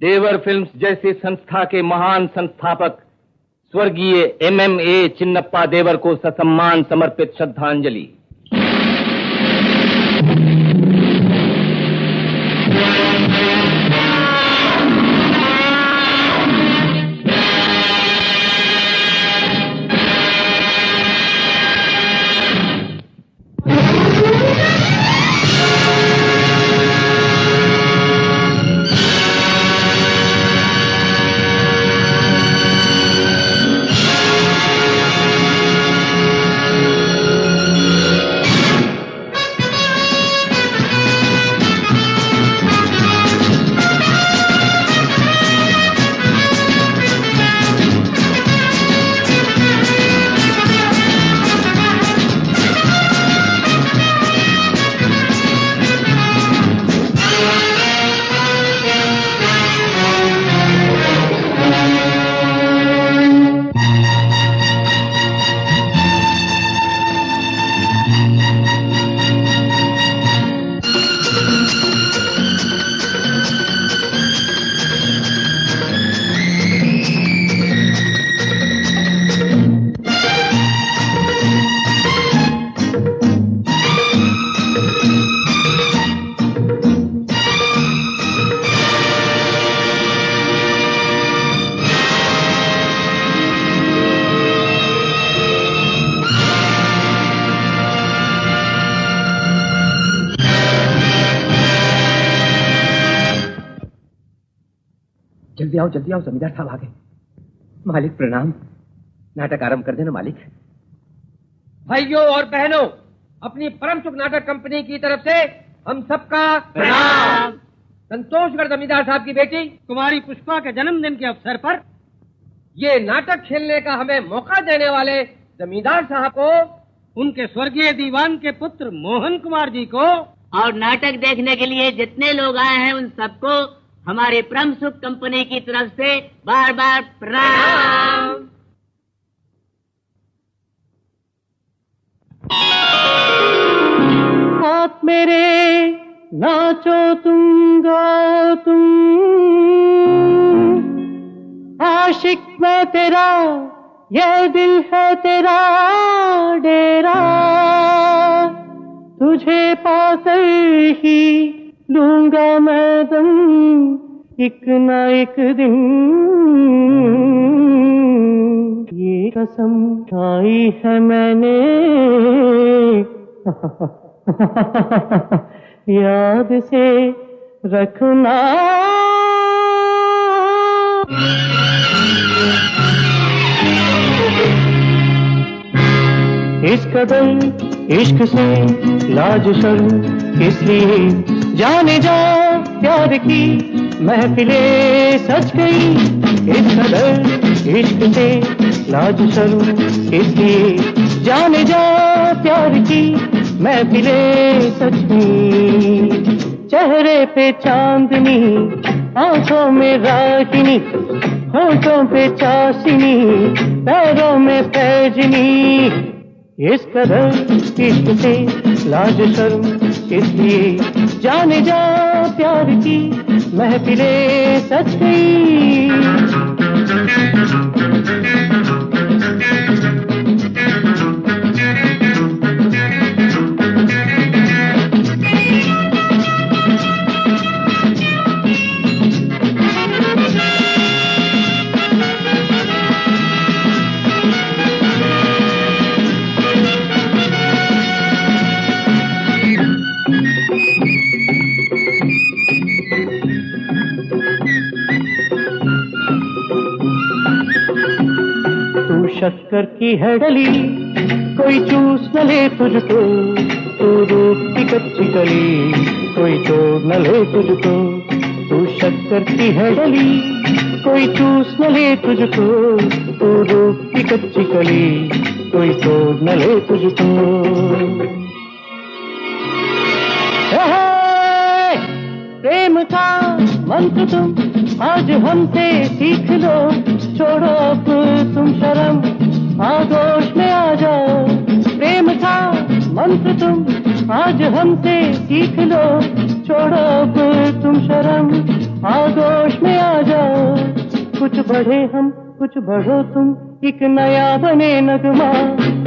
देवर films जैसी संस्था के महान संस्थापक स्वर्गीय MMA चिन्नप्पा देवर को ससम्मान समर्पित श्रद्धांजलि। जल्दी आओ, जमींदार साहब आ गए। मालिक प्रणाम। नाटक आरंभ कर देना मालिक। भाइयों और बहनों, अपनी परम सुख नाटक कंपनी की तरफ से हम सबका प्रणाम। संतोषगढ़ जमींदार साहब की बेटी कुमारी पुष्पा के जन्मदिन के अवसर पर ये नाटक खेलने का हमें मौका देने वाले जमींदार साहब को, उनके स्वर्गीय दीवान के पुत्र मोहन कुमार जी को, और नाटक देखने के लिए जितने लोग आए हैं उन सबको हमारी परम सुख कंपनी की तरफ से बार बार प्रणाम। आप मेरे नाचो तुम गाओ तुम, आशिक मैं तेरा, ये दिल है तेरा डेरा, तुझे पाकर ही लूंगा मैं दम एक न एक दिन, ये कसम खाई है मैंने याद से रखना। इस कदर इश्क से लाज शर्म इसलिए जाने जा प्यार की महफिले सच गई। इस कदर इश्क से लाज शर्म इसलिए जाने जा प्यार की महफिले सच गई। चेहरे पे चांदनी, आंखों में रागिनी, होठों पे चाशनी, पैरों में पैजनी। इस कदर इश्क से लाज शर्म इसलिए जाने जा प्यार की महफिले सच गई। शक्कर की है डली, कोई चूस न ले तुझको, तू दूध की कच्ची कली, कोई तोड़ न ले तुझको। तू शक्कर की है डली, कोई चूस न ले तुझको, तू दूध की कच्ची कली, कोई तोड़ न ले तुझको। प्रेम का मंत्र तुम आज हमसे सीख लो, छोड़ो अब तुम शर्म, आगोश में आ जाओ। प्रेम का मंत्र तुम आज हमसे सीख लो, छोड़ो अब तुम शर्म, आगोश में आ जाओ, कुछ बढ़े हम कुछ बढ़ो तुम, एक नया बने नगमा।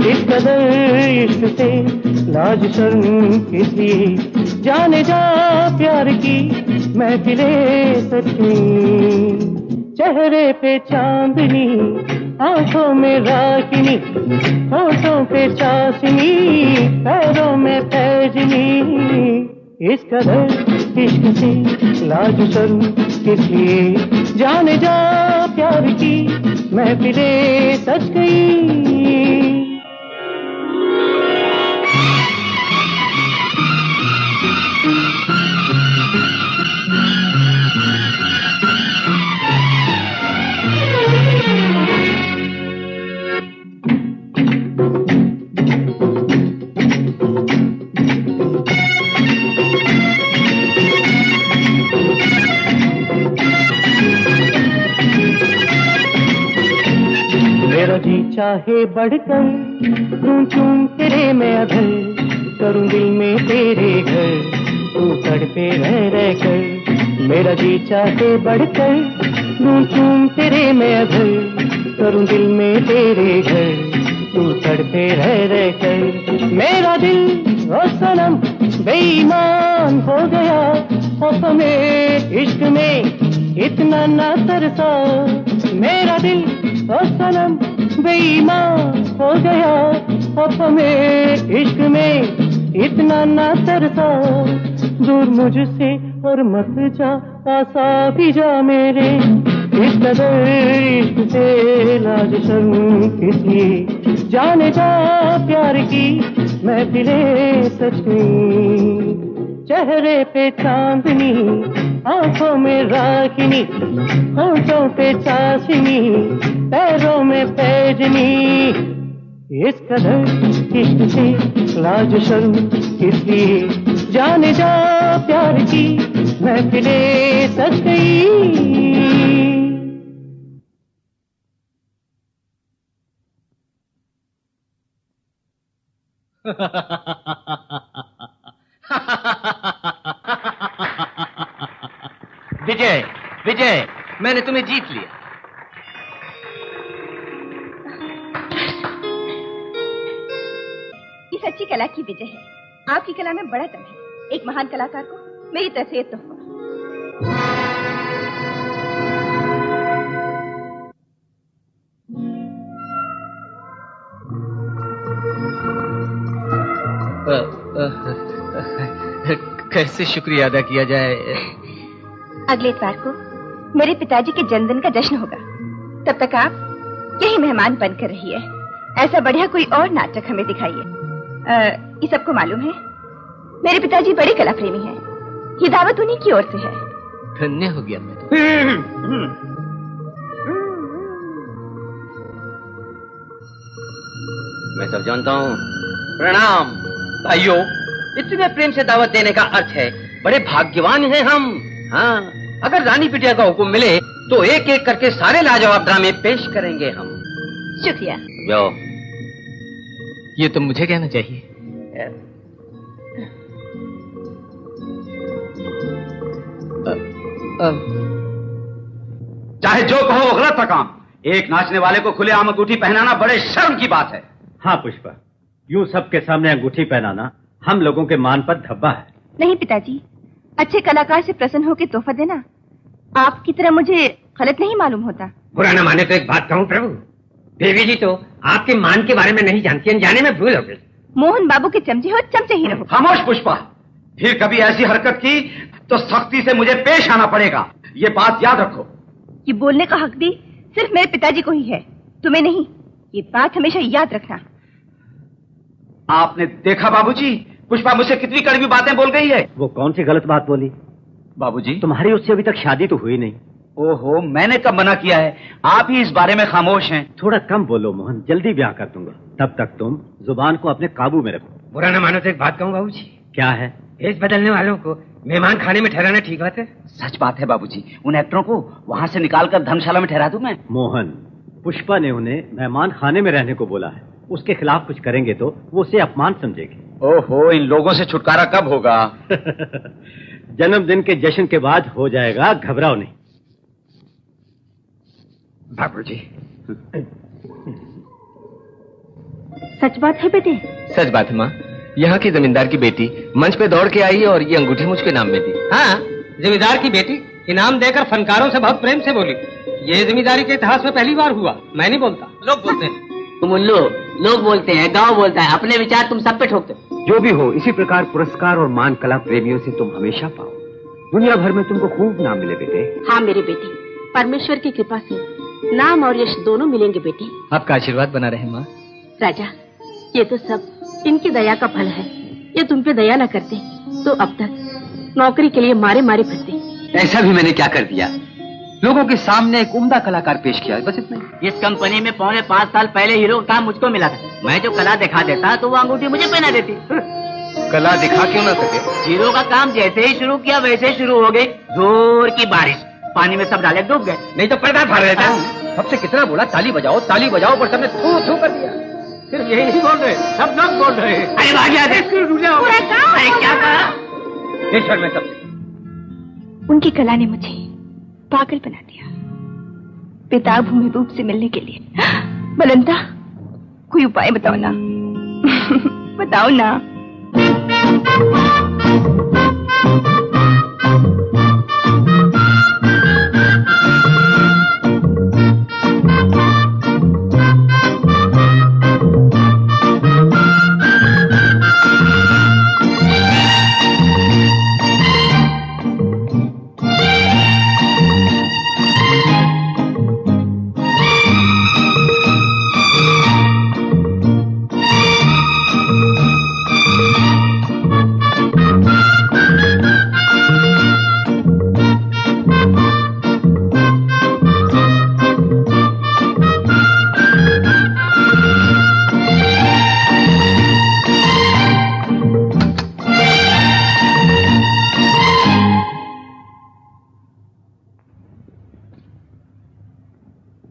इस कदर इश्क से लाज शर्म किसी, जाने जा प्यार की महफिले सच्ची। चेहरे पे चांदनी, आंखों में रागिनी, होठों पे चाशनी, पैरों में पैजनी। इस कदर इश्क से लाज शर्म किसी, जाने जा प्यार की महफिले सज गई। मेरा जी चाहे बढ़कर चूं चूं तेरे में अधर, करूं दिल में तेरे घर तू तड़पे रह कर। मेरा जी चाहे बढ़कर चूं चूं तेरे में अधर, करूं दिल में तेरे घर तू तड़पे रह कर। मेरा दिल ओ सनम बेईमान हो गया, अब में इश्क में इतना ना तरसा। मेरा दिल ओ सनम बेईमान हो गया, अब में इश्क में इतना ना तरसा। दूर मुझसे और मत जा, पासा भी जा मेरे। इस कदर इश्क से लाज शर्म किसी, जाने जा प्यार की महफिले सच गई। चेहरे पे चांदनी, आंखों में रागिनी, होठों पे चाशनी, पैरों में पैजनी। इस कदर इश्क से लाज शर्म किसी, जाने जा प्यार की महफिले सज गई। विजय, विजय, मैंने तुम्हें जीत लिया। ये सच्ची कला की विजय है। आपकी कला में बड़ा दम है। एक महान कलाकार को मेरी तरफ से तोहफा। कैसे शुक्रिया अदा किया जाए? अगले इतवार को मेरे पिताजी के जन्मदिन का जश्न होगा। तब तक आप यही मेहमान बनकर रहिए। ऐसा बढ़िया कोई और नाटक हमें दिखाइए। ये सबको मालूम है, मेरे पिताजी बड़े कला प्रेमी हैं। ये दावत उन्हीं की ओर से है। धन्य हो गया मैं। मैं सब जानता हूँ। प्रणाम भाइयों, इतने प्रेम से दावत देने का अर्थ है बड़े भाग्यवान हैं हम। हाँ, अगर रानी बिटिया का हुक्म मिले तो एक एक करके सारे लाजवाब ड्रामे पेश करेंगे हम। शुक्रिया। जाओ। ये तो मुझे कहना चाहिए। चाहे जो कहो वो गलत था काम। एक नाचने वाले को खुलेआम अंगूठी पहनाना बड़े शर्म की बात है। हाँ पुष्पा, यूं सबके सामने अंगूठी पहनाना हम लोगों के मान पर धब्बा है। नहीं पिताजी, अच्छे कलाकार से प्रसन्न होकर तोहफा देना आपकी तरह मुझे गलत नहीं मालूम होता। बुरा न माने तो एक बात कहूँ प्रभु, देवी जी तो आपके मान के बारे में नहीं जानती, अनजाने में भूल हो गई। मोहन बाबू के चमचे हो, चमचे ही रहो। खामोश पुष्पा, फिर कभी ऐसी हरकत की तो सख्ती से मुझे पेश आना पड़ेगा, ये बात याद रखो। ये बोलने का हक भी सिर्फ मेरे पिताजी को ही है, तुम्हें नहीं। ये बात हमेशा याद रखना। आपने देखा बाबूजी, पुष्पा मुझसे कितनी कड़वी बातें बोल गई है। वो कौन सी गलत बात बोली? बाबूजी, तुम्हारी उससे अभी तक शादी तो हुई नहीं। ओहो, मैंने कब मना किया है? आप ही इस बारे में खामोश हैं। थोड़ा कम बोलो मोहन, जल्दी ब्याह कर दूंगा। तब तक तुम जुबान को अपने काबू में रखो। बुरा न मानो तो एक बात कहूँ बाबूजी। क्या है? भेष बदलने वालों को मेहमान खाने में ठहराना ठीक बात है? सच बात है बाबूजी, उन एक्टरों को वहाँ से निकालकर धर्मशाला में ठहरा दूं मैं। मोहन, पुष्पा ने उन्हें मेहमान खाने में रहने को बोला है। उसके खिलाफ कुछ करेंगे तो वो उसे अपमान समझेगी। ओहो, इन लोगों से छुटकारा कब होगा? जन्मदिन के जश्न के बाद हो जाएगा, घबराओ नहीं। बाबूजी, सच बात है बेटे? सच बात है माँ। यहाँ की जमींदार की बेटी मंच पे दौड़ के आई और ये अंगूठी मुझके नाम में दी। हाँ, जमींदार की बेटी इनाम देकर फनकारों से बहुत प्रेम से बोली। ये जमींदारी के इतिहास में पहली बार हुआ। मैं नहीं बोलता, लोग बोलते हैं। तुम उल्लू, लोग बोलते हैं, गांव बोलता है, अपने विचार तुम सब पे ठोकते हो। जो भी हो, इसी प्रकार पुरस्कार और मान कला प्रेमियों से तुम हमेशा पाओ। दुनिया भर में तुमको खूब नाम मिले बेटे। हाँ मेरे बेटे, परमेश्वर की कृपा से नाम और यश दोनों मिलेंगे बेटे। आपका आशीर्वाद बना रहे माँ। राजा, ये तो सब इनकी दया का फल है। ये तुम पे दया न करते तो अब तक नौकरी के लिए मारे मारे फिरते। ऐसा भी मैंने क्या कर दिया? लोगों के सामने एक उम्दा कलाकार पेश किया, बस इतना। इस कंपनी में 4.5 साल पहले हीरो का काम मुझको मिला था। मैं जो कला दिखा देता तो वो अंगूठी मुझे पहना देती। कला दिखा क्यों ना सके? हीरो का काम जैसे ही शुरू किया वैसे ही शुरू हो गई जोर की बारिश। पानी में सब डाले डूब गए। नहीं तो पर्दा फाड़ देता। सबसे कितना बोला ताली बजाओ पर सबने थू थू कर दिया। सिर्फ यही नहीं बोल रहे, सब लोग बोल रहे हैं। अरे भाग्य अरे क्या कहा? ईश्वर में सबसे उनकी कला ने मुझे पागल बना दिया। पिता भूमि रूप से मिलने के लिए। बलंता, कोई उपाय बताओ ना। बताओ ना।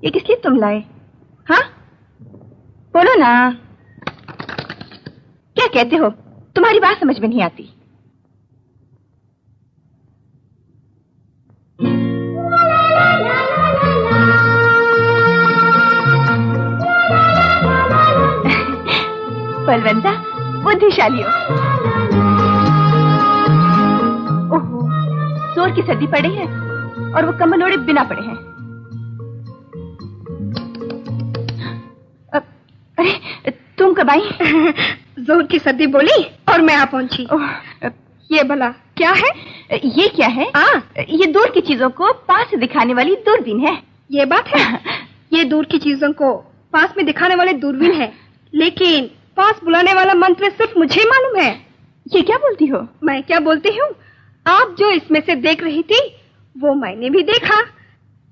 ये किस लिए तुम लाए? हाँ, बोलो ना। क्या कहते हो? तुम्हारी बात समझ में नहीं आती। बलवंता, बुद्धिशाली हो। ओहो, जोर की सर्दी पड़ी है और वो कम्बल ओढ़े बिना पड़े हैं। अरे तुम कब आई? जोर की सर्दी बोली और मैं आ पहुंची। ये भला क्या है? ये क्या है? ये दूर की चीजों को पास से दिखाने वाली दूरबीन है। ये बात है। ये दूर की चीजों को पास में दिखाने वाले दूरबीन है, लेकिन पास बुलाने वाला मंत्र सिर्फ मुझे मालूम है। ये क्या बोलती हो? मैं क्या बोलती हूँ? आप जो इसमें से देख रही थी वो मैंने भी देखा।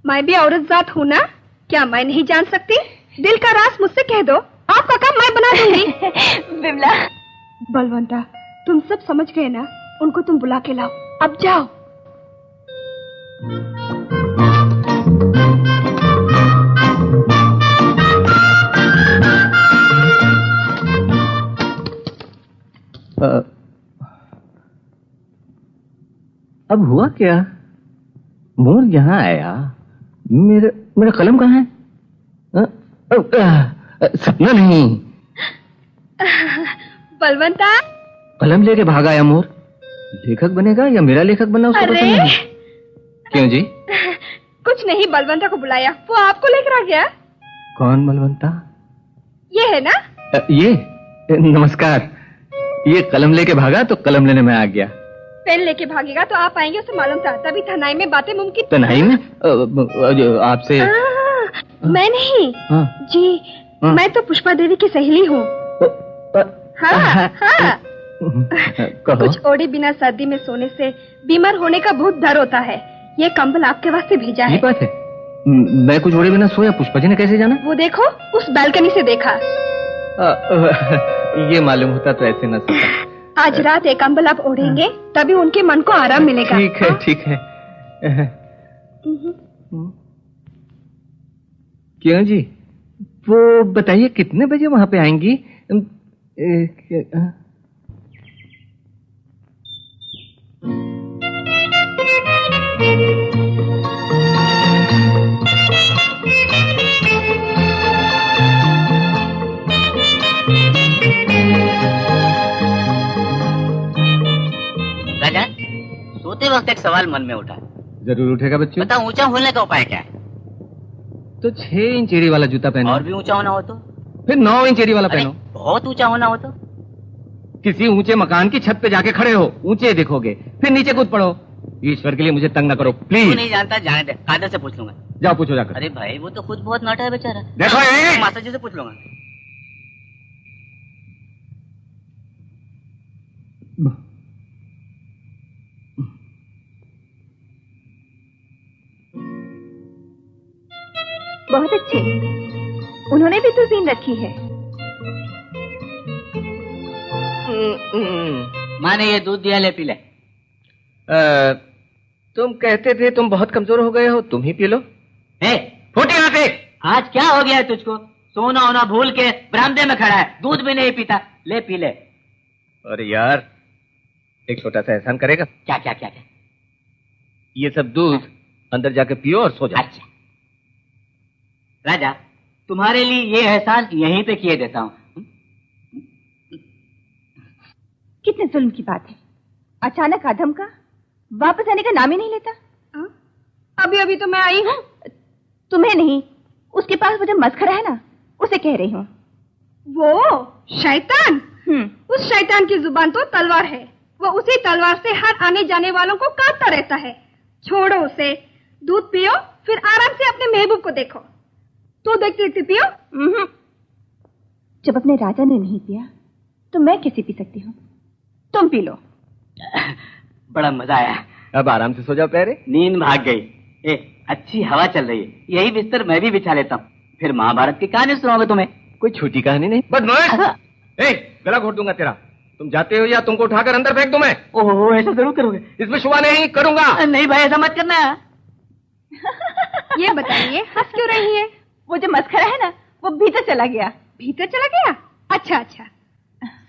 मैं भी औरत जात हूँ ना, क्या मैं नहीं जान सकती? दिल का राज मुझसे कह दो, आपका काम मैं बना दूंगी। बिमला, बलवंता, तुम सब समझ गए ना? उनको तुम बुला के लाओ, अब जाओ। अब हुआ क्या? मोर यहाँ आया, मेरा कलम कहाँ है? सपना नहीं। बलवंता, कलम लेके भागा आया मोर। लेखक बनेगा या मेरा लेखक बनना उसको पसंद नहीं। क्यों जी? कुछ नहीं, बलवंता को बुलाया, वो आपको लेकर आ गया। कौन बलवंता? ये है ना? ये नमस्कार। ये कलम लेके भागा तो कलम लेने में आ गया। पेन लेके भागेगा तो आप आएंगे, उसे मालूम था। तभी तनाई में बातें मुमकिन। तनाई में? आपसे? मैं नहीं। जी, मैं तो पुष्पा देवी की सहेली हूँ। हाँ। कुछ ओढ़े बिना सर्दी में सोने से बीमार होने का बहुत डर होता है। ये कंबल आपके वास्ते भेजा है। ये बात है? मैं कुछ ओढ़े बिना सोया, पुष्पा जी ने कैसे जाना? वो देखो, उस बालकनी से देखा। ये मालूम होता तो ऐसे न सोता। आज रात एक कंबल आप ओढ़ेंगे, तभी उनके मन को आराम मिलेगा। ठीक है, ठीक है। क्यों जी? वो बताइए कितने बजे वहां पे आएंगी? तुरंत एक सवाल मन में उठा। जरूर उठेगा बच्चों। बताओ ऊंचा होने का उपाय क्या है? तो 6 इंच एड़ी वाला जूता पहनो। और भी ऊंचा होना हो तो? फिर 9 इंच एड़ी वाला पहनो। बहुत ऊंचा होना हो तो? किसी ऊंचे मकान की छत पे जाके खड़े हो, ऊंचे दिखोगे, फिर नीचे कूद पड़ो। ईश्वर के लिए मुझे तंग ना करो प्लीज। नहीं जानता, जाने दे, कादर से पूछ लूंगा। जाओ पूछो जाकर। अरे भाई वो तो खुद बहुत नाटा है बेचारा। देखो मास्टर जी से पूछ लूंगा। बहुत अच्छे, उन्होंने भी दूरबीन रखी है। माँ ने ये दूध दिया, ले पी ले। तुम कहते थे तुम बहुत कमजोर हो गए हो, तुम ही पी लो। फूटे यहाँ पे। आज क्या हो गया है तुझको? सोना होना भूल के बरामदे में खड़ा है, दूध भी नहीं पीता। ले पी ले। अरे यार, एक छोटा सा एहसान करेगा? क्या क्या क्या क्या? ये सब दूध अंदर जाके पियो और सो जाओ। अच्छा राजा, तुम्हारे लिए ये एहसान यहीं पे किए देता हूँ। कितने जुल्म की बात है, अचानक आदम का वापस आने का नाम ही नहीं लेता। अभी अभी तो मैं आई हूँ। तुम्हें नहीं, उसके पास वो जो मस्खरा है ना, उसे कह रही हूँ। वो शैतान? उस शैतान की जुबान तो तलवार है, वो उसी तलवार से हर आने जाने वालों को काटता रहता है। छोड़ो उसे, दूध पियो, फिर आराम से अपने महबूब को देखो। तो देखती थी पियो। जब अपने राजा ने नहीं पिया तो मैं कैसे पी सकती हूँ? तुम पी लो। बड़ा मजा आया। अब आराम से सो जाओ प्यारे। नींद भाग गई। अच्छी हवा चल रही है, यही बिस्तर मैं भी बिछा लेता हूँ, फिर महाभारत की कहानी सुनाओगे तुम्हें। कोई छोटी कहानी नहीं। बदमाश, गला घोट दूंगा तेरा। तुम जाते हो या तुमको उठाकर अंदर फेंक दूं मैं? ओहो, ऐसा जरूर करोगे? इसमें शुआ नहीं करूंगा। नहीं भाई, ऐसा मत करना। ये बताइए हंस क्यों रही है? वो जो मस्खरा है ना, वो भीतर चला गया। भीतर चला गया? अच्छा अच्छा,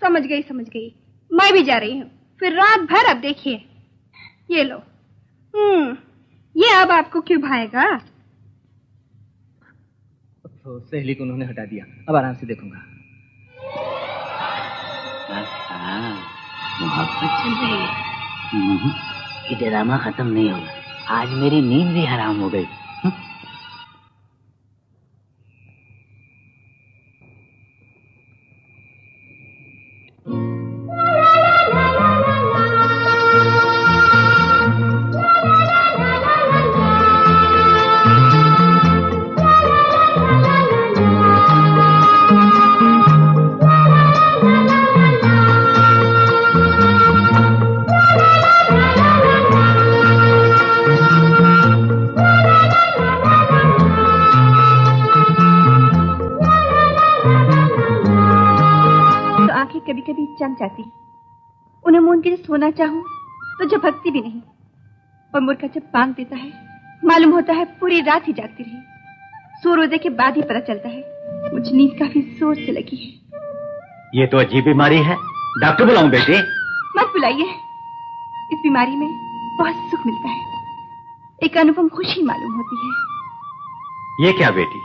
समझ गई समझ गई। मैं भी जा रही हूँ, फिर रात भर। अब देखिए, ये लो। ये अब आपको क्यों भाएगा? सहेली को उन्होंने हटा दिया, अब आराम से देखूंगा। मोहब्बत चल रही है। ये ड्रामा खत्म नहीं होगा। आज मेरी नींद भी हराम हो गई। चम जाती, उन्हें मून के सोना चाहूं तो जो भक्ति भी नहीं, और मुर्गा जब बांग देता है मालूम होता है पूरी रात ही जागती रही। सूर्योदय के बाद ही पता चलता है मुझे नींद काफी जोर से लगी है। ये तो अजीब बीमारी है, डॉक्टर बुलाऊं बेटे? मत बुलाइए, इस बीमारी में बहुत सुख मिलता है, एक अनुपम खुशी मालूम होती है। ये क्या बेटी,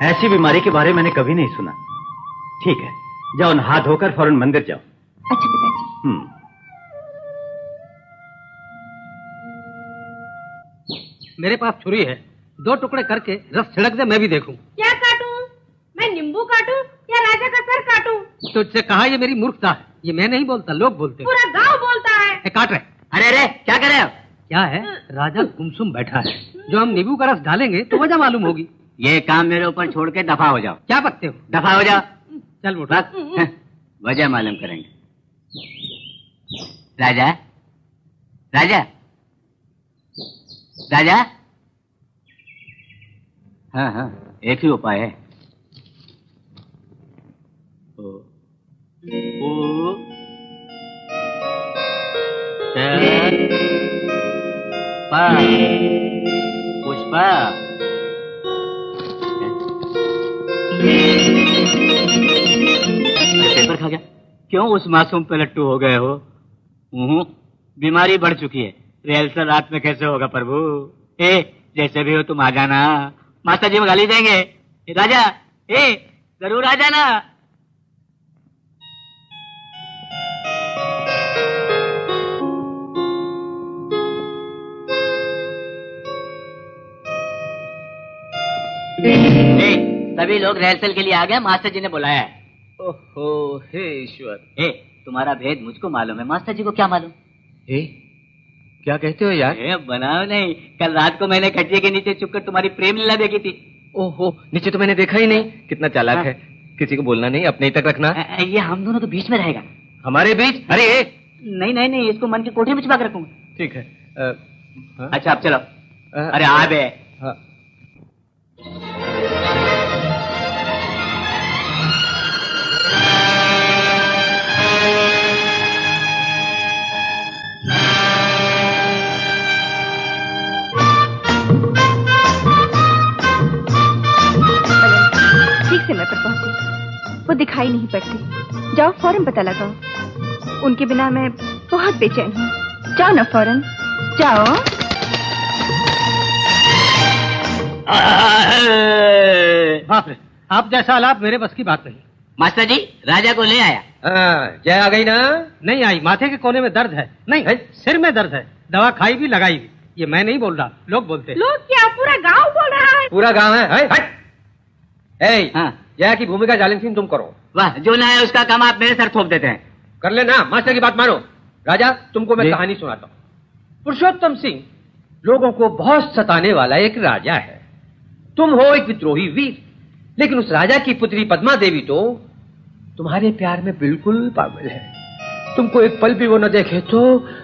ऐसी बीमारी के बारे मैंने कभी नहीं सुना। ठीक है, जाओ नहा धोकर फौरन मंदिर जाओ। अच्छा पिताजी। मेरे पास छुरी है, 2 टुकड़े करके रस छिड़क दे, मैं भी देखूं। क्या काटूं? मैं नींबू काटूं या राजा का सर काटूं? तुझसे कहा, ये मेरी मूर्खता है, ये मैं नहीं बोलता, लोग बोलते। पूरा गांव बोलता है। काट रहे। अरे अरे, क्या कर रहे हो? क्या है, राजा गुमसुम बैठा है, जो हम नींबू का रस डालेंगे तो वजह मालूम होगी। ये काम मेरे ऊपर छोड़ के दफा हो जाओ। क्या बकते हो? दफा हो जाओ। चल मोटा, वजह मालूम करेंगे। राजा राजा राजा, हाँ हाँ, एक ही उपाय है। पुष्पा, पेपर खा गया? क्यों उस मासूम पे लट्टू हो गए हो? बीमारी बढ़ चुकी है, रिहर्सल रात में कैसे होगा प्रभु? जैसे भी हो तुम आ जाना, मास्टर जी गाली देंगे। राजा, जरूर आ जाना। सभी लोग रिहर्सल के लिए आ गए, मास्टर जी ने बुलाया है। ओहो हे ईश्वर। तुम्हारा भेद मुझको मालूम है, मास्टर जी को क्या मालूम? क्या कहते हो यार? बनाओ नहीं, कल रात को मैंने खटिया के नीचे छुपकर तुम्हारी प्रेम लीला देखी थी। ओहो, नीचे तो मैंने देखा ही नहीं। कितना चालाक है, किसी को बोलना नहीं, अपने ही तक रखना। ये हम दोनों के बीच में रहेगा। हमारे बीच? अरे नहीं, इसको मन के कोठे में छुपा कर रखूंगा। ठीक है। अच्छा अब चलो। अरे आ बे। ठीक समय पर पहुंची। वो दिखाई नहीं पड़ती। जाओ फौरन पता लगाओ। उनके बिना मैं बहुत बेचैन हूँ। जाओ ना फौरन, जाओ। बाप रे, आप जैसा आलाप मेरे बस की बात नहीं। मास्टर जी राजा को ले आया। जय आ गई ना? नहीं आई, माथे के कोने में दर्द है। नहीं है, सिर में दर्द है। दवा खाई भी लगाई भी। ये मैं नहीं बोल रहा, लोग बोलते। लोग क्या, पूरा गांव बोल रहा है। पूरा गांव है। जया की भूमिका जालिम सिंह तुम करो। वाह, जो ना है उसका काम आप मेरे सर थोप देते हैं। कर लेना, मास्टर की बात मानो। राजा तुमको मैं कहानी सुनाता हूँ। पुरुषोत्तम सिंह लोगों को बहुत सताने वाला एक राजा है। तुम हो एक विद्रोही वीर, लेकिन उस राजा की पुत्री पद्मा देवी तो तुम्हारे प्यार में बिल्कुल पागल है। तुमको एक पल भी वो न देखे तो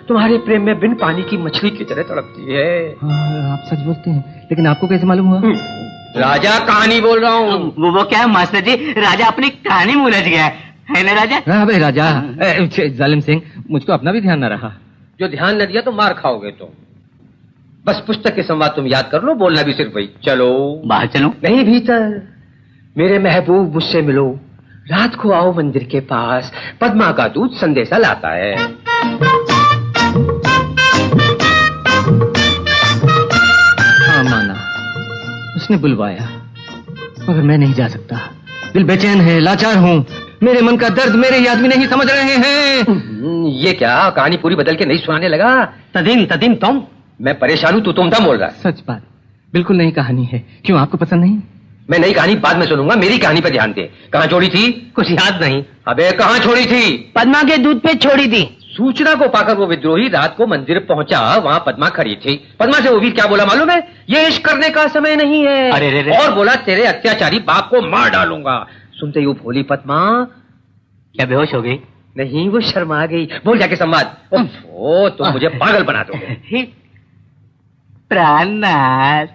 तुम्हारे प्रेम में बिन पानी की मछली की तरह तड़पती है। आप सच बोलते हैं, लेकिन आपको कैसे मालूम हुआ? राजा कहानी बोल रहा हूँ। वो क्या है मास्टर जी, राजा अपनी कहानी में उलझ गया है ना राजा? हाँ भाई राजा। जालिम सिंह, मुझको अपना भी ध्यान न रहा। जो ध्यान न दिया तो मार खाओगे तुम। बस पुस्तक के संवाद तुम याद कर लो, बोलना भी सिर्फ वही। चलो बाहर चलो। नहीं, भीतर। मेरे महबूब मुझसे मिलो, रात को आओ मंदिर के पास, पद्मा का दूध संदेशा लाता है। हाँ माना, उसने बुलवाया, मगर मैं नहीं जा सकता। दिल बेचैन है, लाचार हूँ। मेरे मन का दर्द मेरे ही आदमी नहीं समझ रहे हैं। ये क्या कहानी पूरी बदल के नहीं सुनाने लगा? तदीन तुम। मैं परेशान हूँ, तू तुम बोल रहा है। सच बात, बिल्कुल नई कहानी है। क्यों, आपको पसंद नहीं? मैं नई कहानी बाद में सुनूंगा, मेरी कहानी पे ध्यान दे। कहाँ छोड़ी थी? कुछ याद नहीं। अबे कहाँ छोड़ी थी? पद्मा के दूध पे छोड़ी थी। सूचना को पाकर वो विद्रोही रात को मंदिर पहुंचा, वहाँ पद्मा खड़ी थी। पद्मा से वो वीर क्या बोला मालूम है? ये इश्क करने का समय नहीं है। अरे और बोला तेरे अत्याचारी बाप को मार डालूंगा। सुनते ही वो भोली पद्मा क्या बेहोश हो गई? नहीं, वो शर्मा गई। बोल जाके संवाद। ओह, तुम मुझे पागल बना दोगे। प्राणनाथ।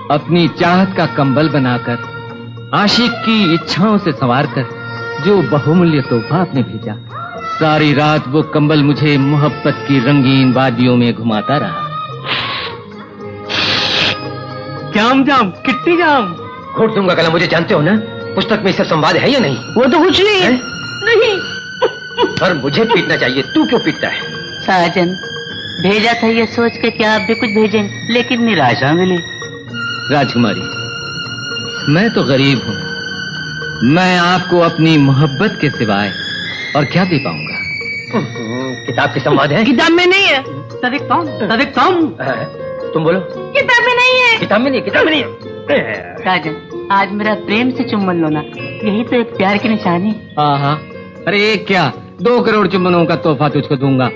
अपनी चाहत का कंबल बनाकर, आशिक की इच्छाओं से संवारकर जो बहुमूल्य तोहफा आपने भेजा, सारी रात वो कंबल मुझे मोहब्बत की रंगीन वादियों में घुमाता रहा। जाम किट्टी जाम। घोट दूंगा गला, मुझे जानते हो ना? पुस्तक में इससे संवाद है या नहीं? वो तो कुछ नहीं है। नहीं, पर मुझे पीटना चाहिए, तू क्यों पीटता है? साजन, भेजा था ये सोच के क्या आप भी कुछ भेजें, लेकिन निराशा मिली। राजकुमारी, मैं तो गरीब हूँ। मैं आपको अपनी मोहब्बत के सिवाय और क्या दे पाऊंगा? किताब के संवाद है? किताब में नहीं है। तुम बोलो। किताब में नहीं है। किताब में नहीं है। साजन, आज मेरा प्रेम से चुम्बन लो ना, यही तो एक प्यार की निशानी। हाँ, अरे क्या 2 करोड़ चुम्बनों का तोहफा तुझको दूंगा।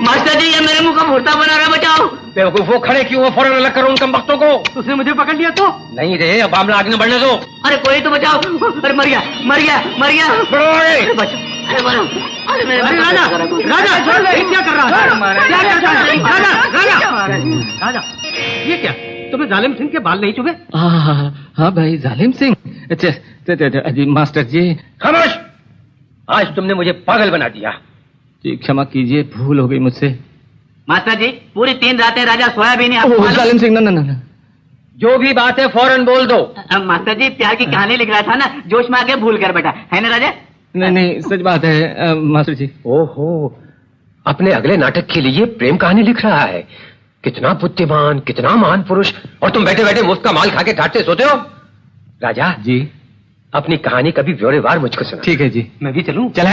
मास्टर जी, ये मेरे मुंह का भुर्ता बना रहा, बचाओ। बेवकूफ, वो खड़े क्यों हो? फौरन अलग करो उन कमबख्तों को। उसने मुझे पकड़ लिया तो? नहीं रे, अब मामला आगे न बढ़ने दो। अरे कोई तो बचाओ। अरे मर गया। अरे बचाओ, अरे मरो। अरे मेरे राजा छोड़ दे। क्या कर रहा है? राजा, ये क्या, तुम्हें जालिम सिंह के बाल नहीं चुभे? हाँ भाई, जालिम सिंह। अच्छा मास्टर जी। खामोश, आज तुमने मुझे पागल बना दिया। जी क्षमा कीजिए, भूल हो गई मुझसे। मास्टर जी, पूरी 3 रातें राजा सोया भी नहीं। जालिम सिंह, ना। जो भी बात है फौरन बोल दो। मास्टर जी, प्यार की कहानी लिख रहा था ना, जोश में आके भूल कर बैठा है ना राजा? नहीं, सच बात है मास्टर जी। ओहो, अपने अगले नाटक के लिए प्रेम कहानी लिख रहा है। कितना बुद्धिमान, कितना महान पुरुष, और तुम बैठे बैठे मुफ्त का माल खा के ठाटते सोते हो। राजा जी, अपनी कहानी कभी ब्यौरेवार मुझको सुना। ठीक है जी। मैं भी चलूं? चल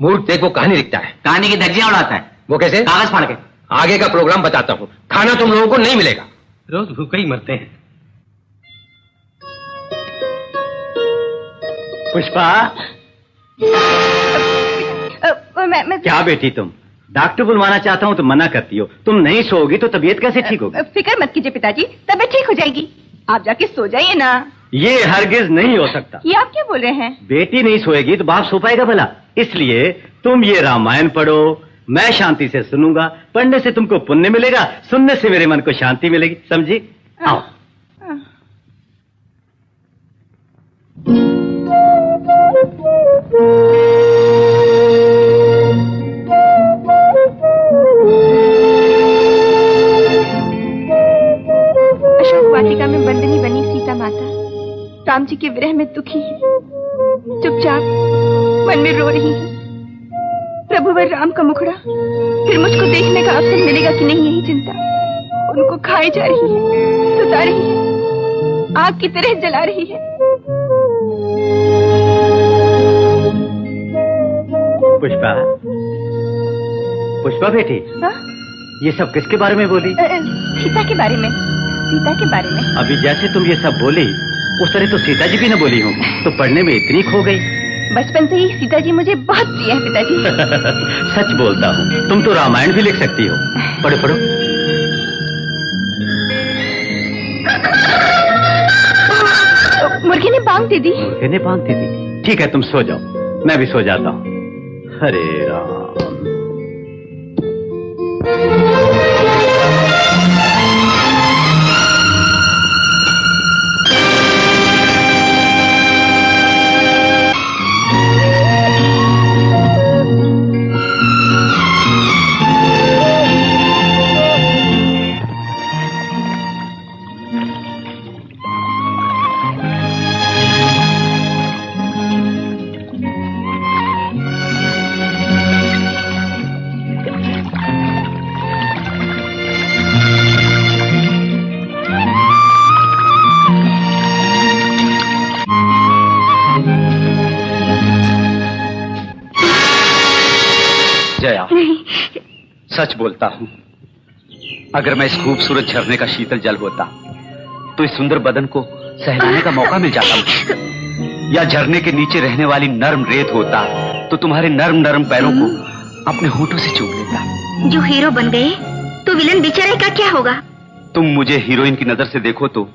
मूर्ख देख, वो कहानी लिखता है, कहानी की धज्जियां उड़ाता है। वो कैसे? कागज फाड़ के। आगे का प्रोग्राम बताता हूँ। खाना तुम लोगों को नहीं मिलेगा, रोज भूखे ही मरते हैं। पुष्पा, मैं क्या बेटी तुम? डॉक्टर बुलवाना चाहता हूँ तो मना करती हो। तुम नहीं सोओगी तो तबीयत कैसे ठीक होगी? फिक्र मत कीजिए पिताजी, तबीयत ठीक हो जाएगी। आप जाके सो जाइए ना। ये हरगिज नहीं हो सकता। ये आप क्या बोल रहे हैं? बेटी नहीं सोएगी तो बाप सो पाएगा भला? इसलिए तुम ये रामायण पढ़ो, मैं शांति से सुनूंगा। पढ़ने से तुमको पुण्य मिलेगा, सुनने से मेरे मन को शांति मिलेगी, समझी? आओ। अशोक वाटिका में बंदनी बनी सीता माता राम जी के विरह में दुखी है, चुपचाप मन में रो रही है। प्रभुवर राम का मुखड़ा फिर मुझको देखने का अवसर मिलेगा कि नहीं, यही चिंता उनको खाई जा रही है, सुता रही है, आग की तरह जला रही है। पुष्पा, पुष्पा बेटी, ये सब किसके बारे में बोली? सीता के बारे में, सीता के बारे में। अभी जैसे तुम ये सब बोली उस तरह तो सीता जी भी न बोली होंगी, तो पढ़ने में इतनी खो गई। बचपन से ही सीता जी मुझे बहुत प्रिय है पिताजी। सच बोलता हूँ, तुम तो रामायण भी लिख सकती हो। पढ़ो पढ़ो। मुर्गे ने बांग दे दी। मुर्गे ने बांग दे दी। ठीक है, तुम सो जाओ, मैं भी सो जाता हूँ। हरे राम। सच बोलता हूँ, अगर मैं इस खूबसूरत झरने का शीतल जल होता तो इस सुंदर बदन को सहलाने का मौका मिल जाता मुझे। या झरने के नीचे रहने वाली नर्म रेत होता तो तुम्हारे नर्म नर्म पैरों को अपने होठों से चूम लेता। जो हीरो बन गए तो विलन बेचारे का क्या होगा? तुम मुझे हीरोइन की नजर से देखो तो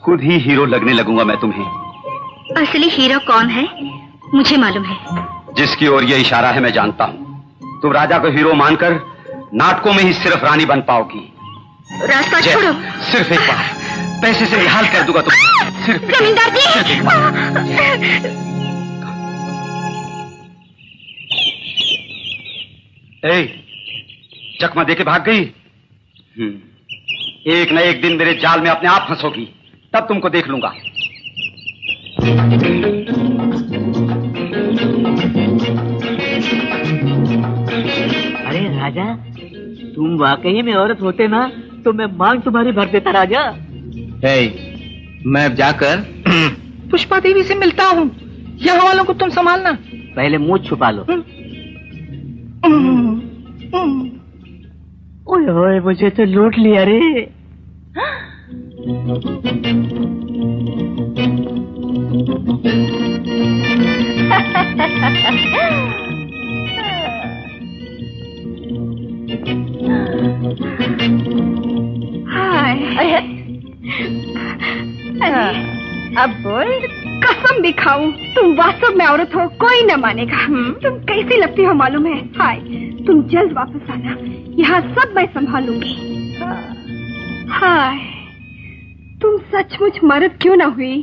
खुद ही हीरो लगने लगूंगा मैं तुम्हें। असली हीरो कौन है मुझे मालूम है। जिसकी ओर ये इशारा है मैं जानता हूँ। तुम राजा को हीरो मानकर नाटकों में ही सिर्फ रानी बन पाओगी। रास्ता छोड़ो। सिर्फ एक बार पैसे से निहाल कर दूंगा तुम। सिर्फ जमींदार जी। सिर्फ एक बार। चकमा देके भाग गई। एक न एक दिन मेरे जाल में अपने आप फंसोगी, तब तुमको देख लूंगा। अरे राजा, तुम वाकई में औरत होते ना तो मैं मांग तुम्हारी भर देता राजा। मैं अब जाकर पुष्पा देवी से मिलता हूँ। यहाँ वालों को तुम संभालना। पहले मुंह छुपा लो। ओए ओए, मुझे तो लूट लिया रे। अब बोल, कसम भी खाऊं तुम वास्तव में औरत हो, कोई न मानेगा। तुम कैसी लगती हो मालूम है। हाय, तुम जल्द वापस आना, यहाँ सब मैं संभालूंगी। हाय, तुम सचमुच मर्द क्यों ना हुई?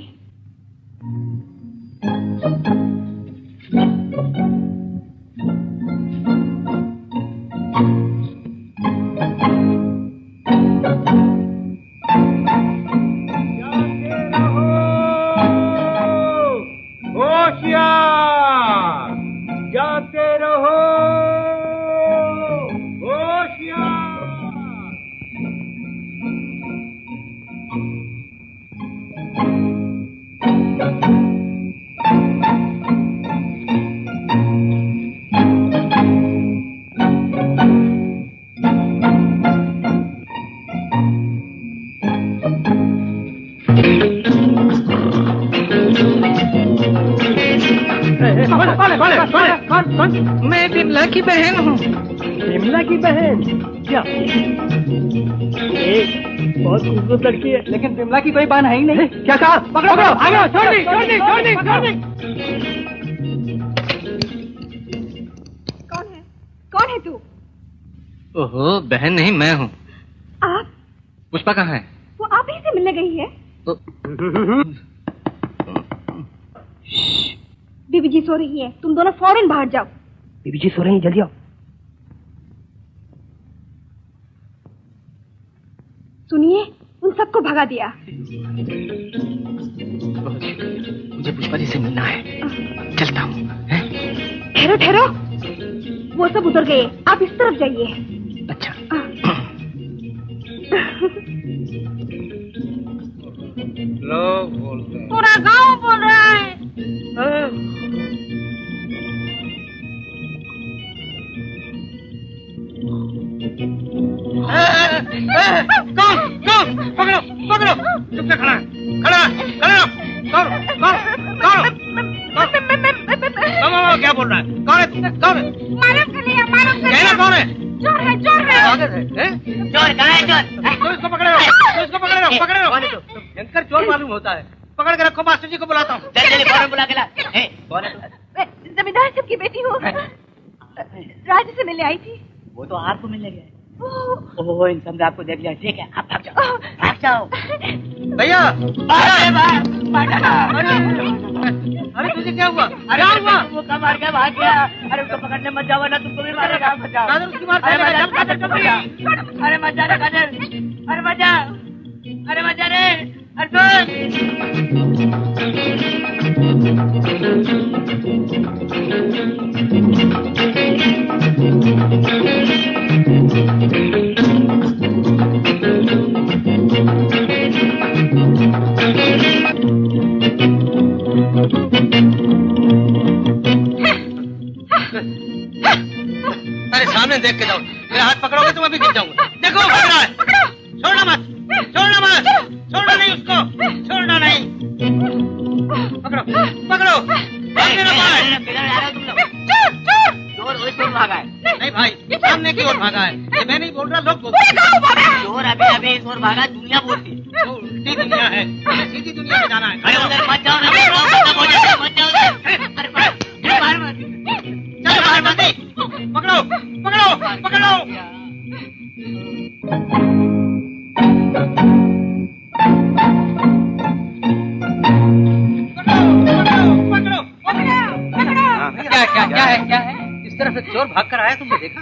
जाते रहो, मैं विमला की बहन हूँ। विमला की बहन? क्या? बहुत खूबसूरत लड़की है, लेकिन विमला की कोई बहन है ही नहीं। क्या कहा? पकड़ो पकड़ो, आगे छोड़ दी छोड़ दी छोड़ दी छोड़ दी। कौन है तू? ओहो, बहन नहीं, मैं हूँ। आप? पुष्पा कहाँ है? वो आप ही से मिलने गई है। बीबी जी सो रही है, तुम दोनों फौरन बाहर जाओ। बीबी जी सो रही है, जल्दी आओ। सुनिए, उन सबको भगा दिया। मुझे पुष्पा जी से मिलना है, चलता हूँ। ठहरो ठहरो, वो सब उधर गए, आप इस तरफ जाइए। अच्छा। लोग बोलते हैं, पूरा गांव बोल रहा है। कौन कौन? पकड़ो पकड़ो, चुप से खड़ा खड़ा खड़ा, कौन क्या बोल रहा है? कौन है? कौन है? मालूम नहीं, मालूम कहना कौन है? चोर है, चोर है। चोर कहाँ है? चोर तो इसको पकड़े रहो, इसको पकड़े रहो, पकड़े रहो। भयंकर चोर मालूम होता है। पकड़ के रखो, मास्टर जी को बुलाता हूँ। जल्दी फौरन बुला के ला। कौन है? जमींदार साहब की बेटी हूँ, राजू से मिलने आई थी। वो तो आपको मिलने गया। ओह, इन सब ने आपको देख लिया। ठीक है, आप भाग जाओ, भाग जाओ। भैया, अरे तुझे क्या हुआ? अरे हुआ वो कब मार गया, भाग गया। अरे उसको पकड़ने मत जाओ ना, तुमको भी मारेगा। मत जाओ। अरे मत जा रे काजल, अरे मत जा, अरे मत जा रे अरे सामने देख के जाओ, मेरा हाथ पकड़ोगे तो मैं भी गिर जाऊंगा। देखो भाग रहा है, छोड़ना मत, छोड़ना मत, छोड़ना नहीं उसको, छोड़ना नहीं। पकड़ो पकड़ो, चोर भागा है। नहीं भाई, सामने की ओर भागा है। ये मैं नहीं बोल रहा, लोग बोलते हैं। चोर अभी अभी इस ओर भागा, दुनिया बोलती है। वो उल्टी दुनिया है, हमें सीधी दुनिया में जाना है। अरे उधर मत जाओ ना, मत जाओ। अरे बाहर मत, चलो बाहर मत, पकड़ो पकड़ो पकड़ो। क्या है क्या है? इस तरह से चोर भाग कर आया, तुमने देखा?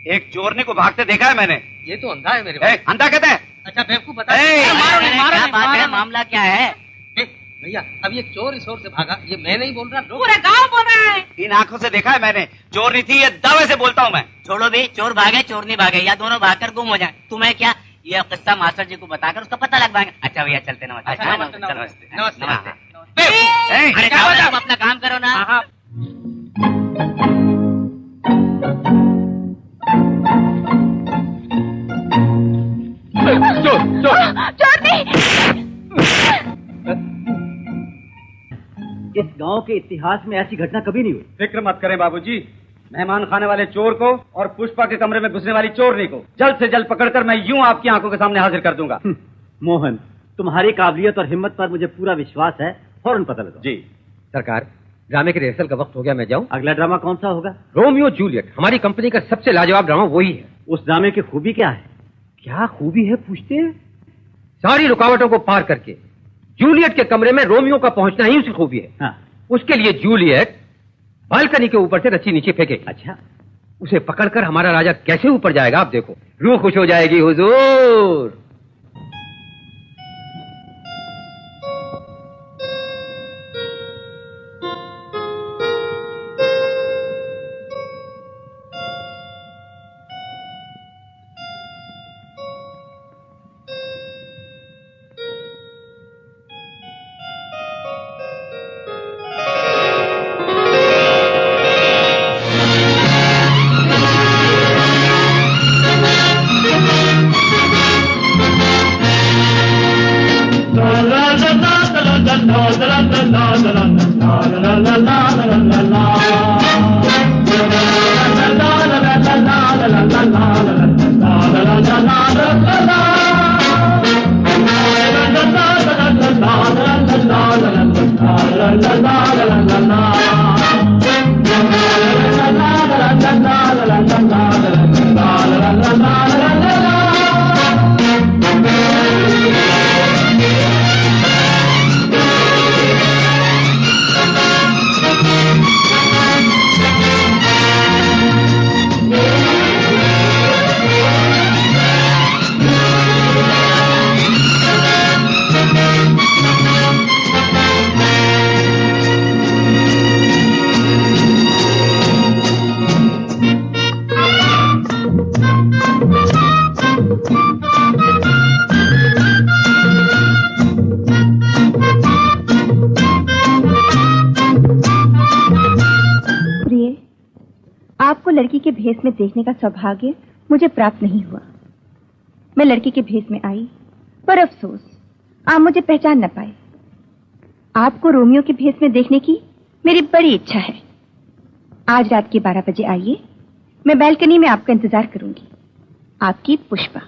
एक चोरने को भागते देखा है मैंने। ये तो अंधा है मेरे भाई। अंधा कहते हैं? अच्छा बेवकूफ, बता। क्या बात है, मामला क्या है? भैया, अब ये चोर इस ओर से भागा, ये मैं नहीं बोल रहा, पूरा गांव बोल रहा है। इन आंखों से देखा है मैंने। चोर नहीं थी, ये दावे से बोलता हूँ मैं। छोड़ो भी, चोर भागे चोर नहीं भागे, या दोनों भागकर गुम हो जाए। तुम्हें क्या, ये किस्सा मास्टर जी को बताकर उसका पता लगवाएंगे। अच्छा भैया, चलते। नमस्ते नमस्ते नमस्ते। अरे तुम अपना काम करो ना। चोर नहीं। इस गांव के इतिहास में ऐसी घटना कभी नहीं हुई। फिक्र मत करें बाबूजी, मेहमान खाने वाले चोर को और पुष्पा के कमरे में घुसने वाली चोरनी को जल्द से जल्द पकड़कर मैं यूं आपकी आंखों के सामने हाजिर कर दूंगा। मोहन, तुम्हारी काबिलियत और हिम्मत पर मुझे पूरा विश्वास है, फौरन पता लगाओ। जी सरकार, ड्रामे के रिहर्सल का वक्त हो गया, मैं जाऊं? अगला ड्रामा कौन सा होगा? रोमियो जूलियट, हमारी कंपनी का सबसे लाजवाब ड्रामा वही है। उस ड्रामे की खूबी क्या है? क्या खूबी है पूछते हैं? सारी रुकावटों को पार करके जूलियट के कमरे में रोमियो का पहुंचना ही उसकी खूबी है। हाँ। उसके लिए जूलियट बालकनी के ऊपर से रस्सी नीचे फेंके। अच्छा, उसे पकड़कर हमारा राजा कैसे ऊपर जाएगा, आप देखो, रूह खुश हो जाएगी हुजूर। के भेष में देखने का सौभाग्य मुझे प्राप्त नहीं हुआ। मैं लड़की के भेष में आई, पर अफसोस आप मुझे पहचान न पाए। आपको रोमियो के भेष में देखने की मेरी बड़ी इच्छा है। आज रात के 12 बजे आइए, मैं बालकनी में आपका इंतजार करूंगी। आपकी पुष्पा।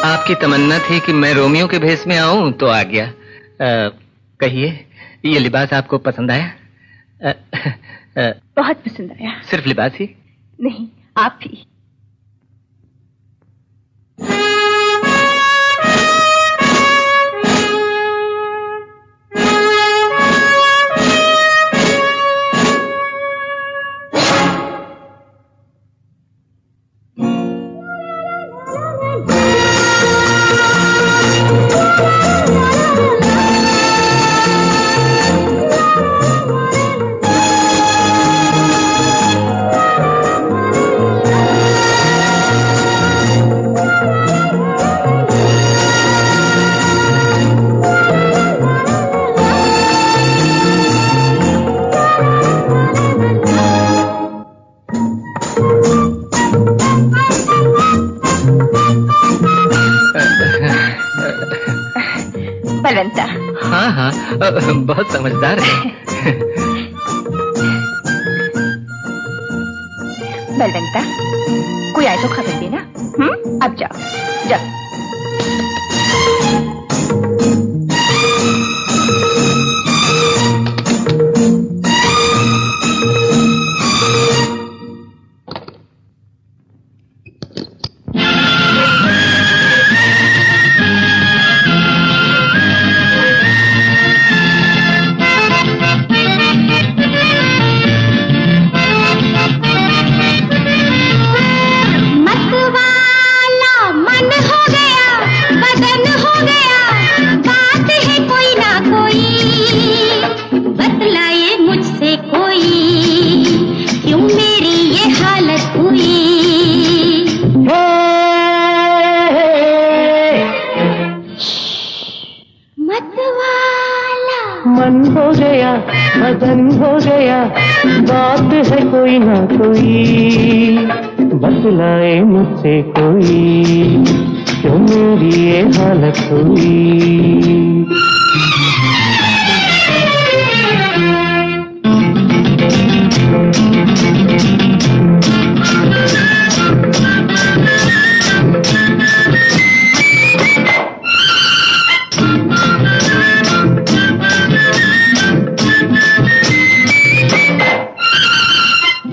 आपकी तमन्ना थी कि मैं रोमियो के भेष में आऊं तो आ गया। कहिए, ये लिबास आपको पसंद आया? बहुत पसंद आया। सिर्फ लिबास ही? नहीं, आप भी। बलवंता। हाँ हाँ, बहुत समझदार है। बलवंता, कोई आए तो खबर देना। अब जाओ जाओ। मदन हो गया, बात है कोई ना कोई, बतलाए मुझसे कोई, क्यों मेरी ये हालत हुई।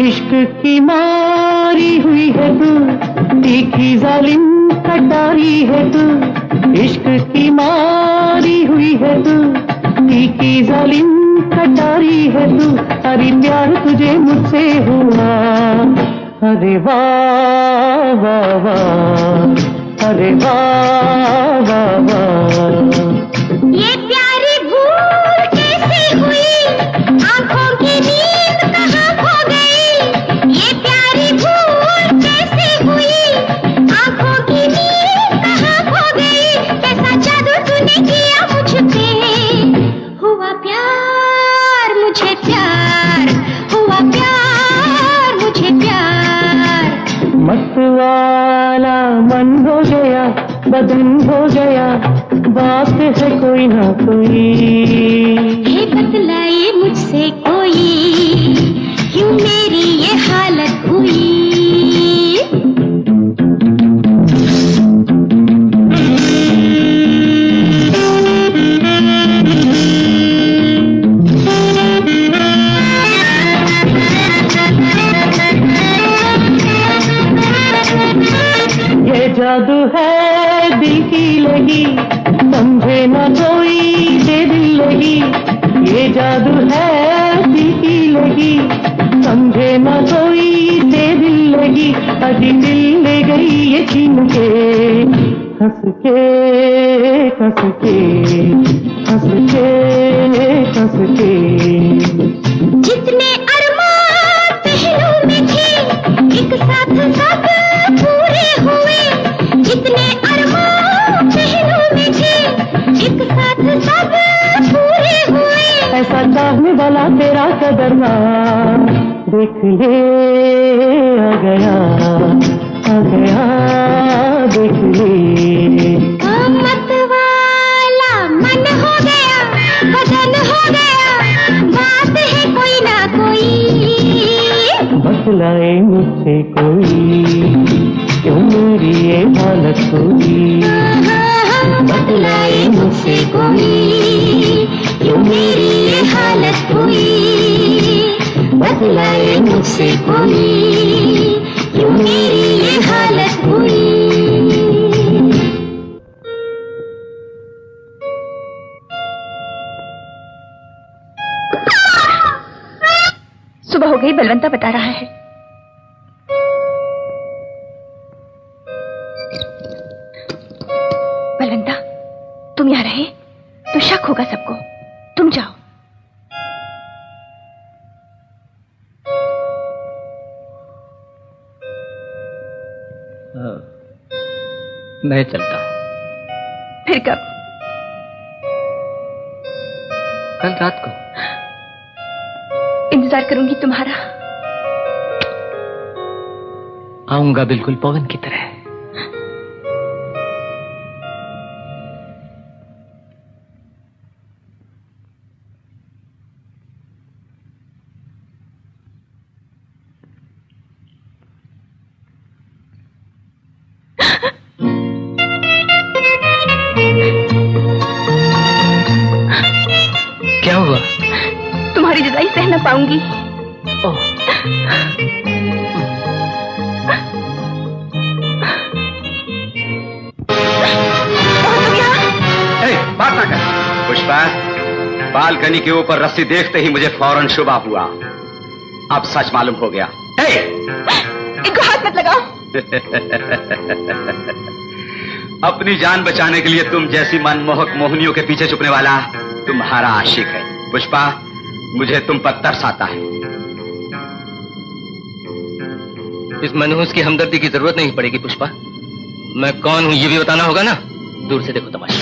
इश्क की मारी हुई है तू, तीखी जालिम कटारी है तू। इश्क की मारी हुई है तू, तीखी जालिम कटारी है तू। अरे प्यार तुझे मुझसे हुआ, अरे वाह वाह वाह, अरे वाह वाह वाह। ये प्यारी भूल कैसे हुई, आंखों की नींद कहाँ खो गई। ये प्यारी भूल कैसे हुई, आंखों की नींद कहाँ खो गई। कैसा जादू तूने किया मुझ पे, हुआ प्यार मुझे प्यार, हुआ प्यार मुझे प्यार। मत वाला मन हो गया, दिन हो गया, बात है कोई ना कोई। हे बतलाए मुझसे कोई, क्यों मेरी ये हालत हुई। ये जादू है दिल की लगी, समझे ना कोई दे दिल लगी। ये जादू है दिल की लगी, समझे ना कोई दे दिल लगी। अजी दिल ले गई ये छीन के, हंस के हंस के हंस के हंस के। जितने अरमान पहलू में थे, एक साथ सब पूरे हुए। जितने अरमान पहलू में थे, एक साथ सब पूरे हुए। ऐसा चाहने वाला तेरा कदरना देख ले, आ गया देख ले। मत वाला मन हो गया, बदन हो गया, बात है कोई ना कोई। बतलाए मुझसे कोई, क्यों मेरी ये हालत हुई। बतलाए मुझसे कोई, क्यों मेरी ये हालत हुई। बतलाए मुझसे कोई, क्यों मेरी ये हालत हुई। सुबह हो गई, बलवंता बता रहा है। बलवंता, तुम यहाँ रहे तो शक होगा सबको। तुम जाओ। मैं चलता हूँ। फिर कब? कल रात को। इंतजार करूंगी तुम्हारा। आऊंगा बिल्कुल पवन की तरह। क्या हुआ? तुम्हारी जुदाई सह न पाऊंगी। ओह। बात ना कर पुष्पा। बालकनी के ऊपर रस्सी देखते ही मुझे फौरन शुबा हुआ। अब सच मालूम हो गया। इनको हाथ मत लगाओ। अपनी जान बचाने के लिए तुम जैसी मनमोहक मोहनियों के पीछे छुपने वाला तुम्हारा आशिक है। पुष्पा, मुझे तुम पर तरस आता है। इस मनहूस की हमदर्दी की जरूरत नहीं पड़ेगी पुष्पा। मैं कौन हूं ये भी बताना होगा ना। दूर से देखो तमाशा।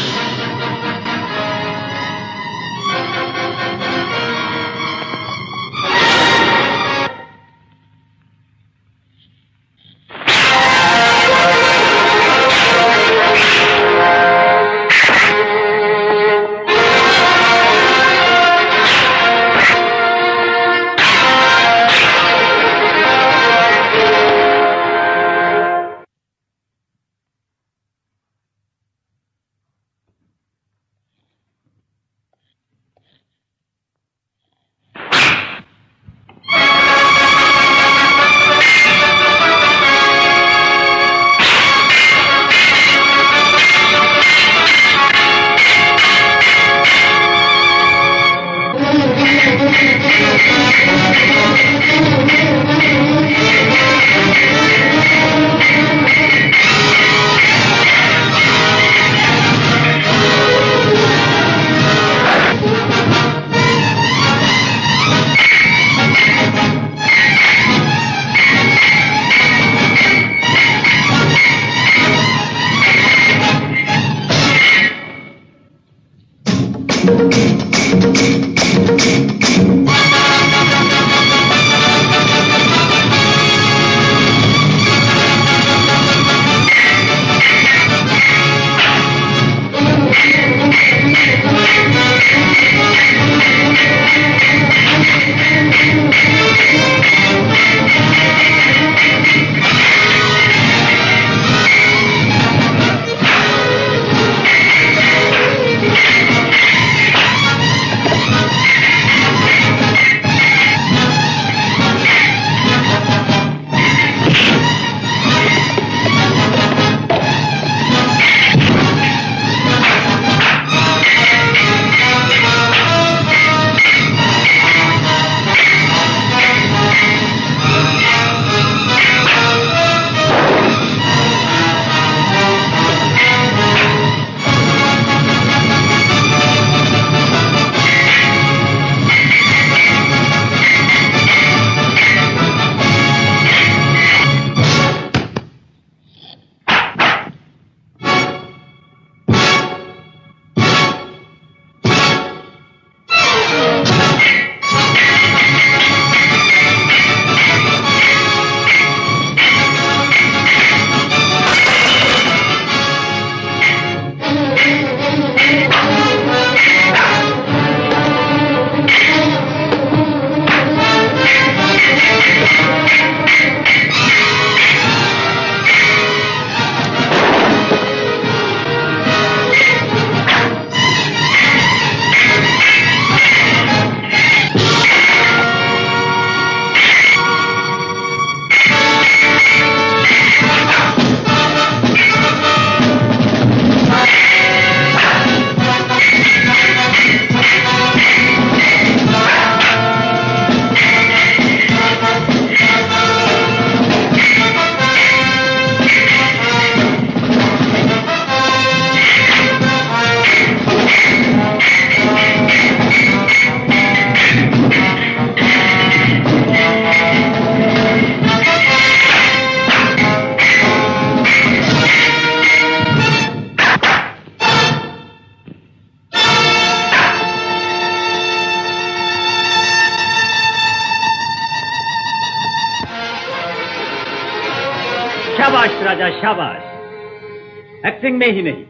शाबाश राजा शाबाश। एक्टिंग में ही नहीं,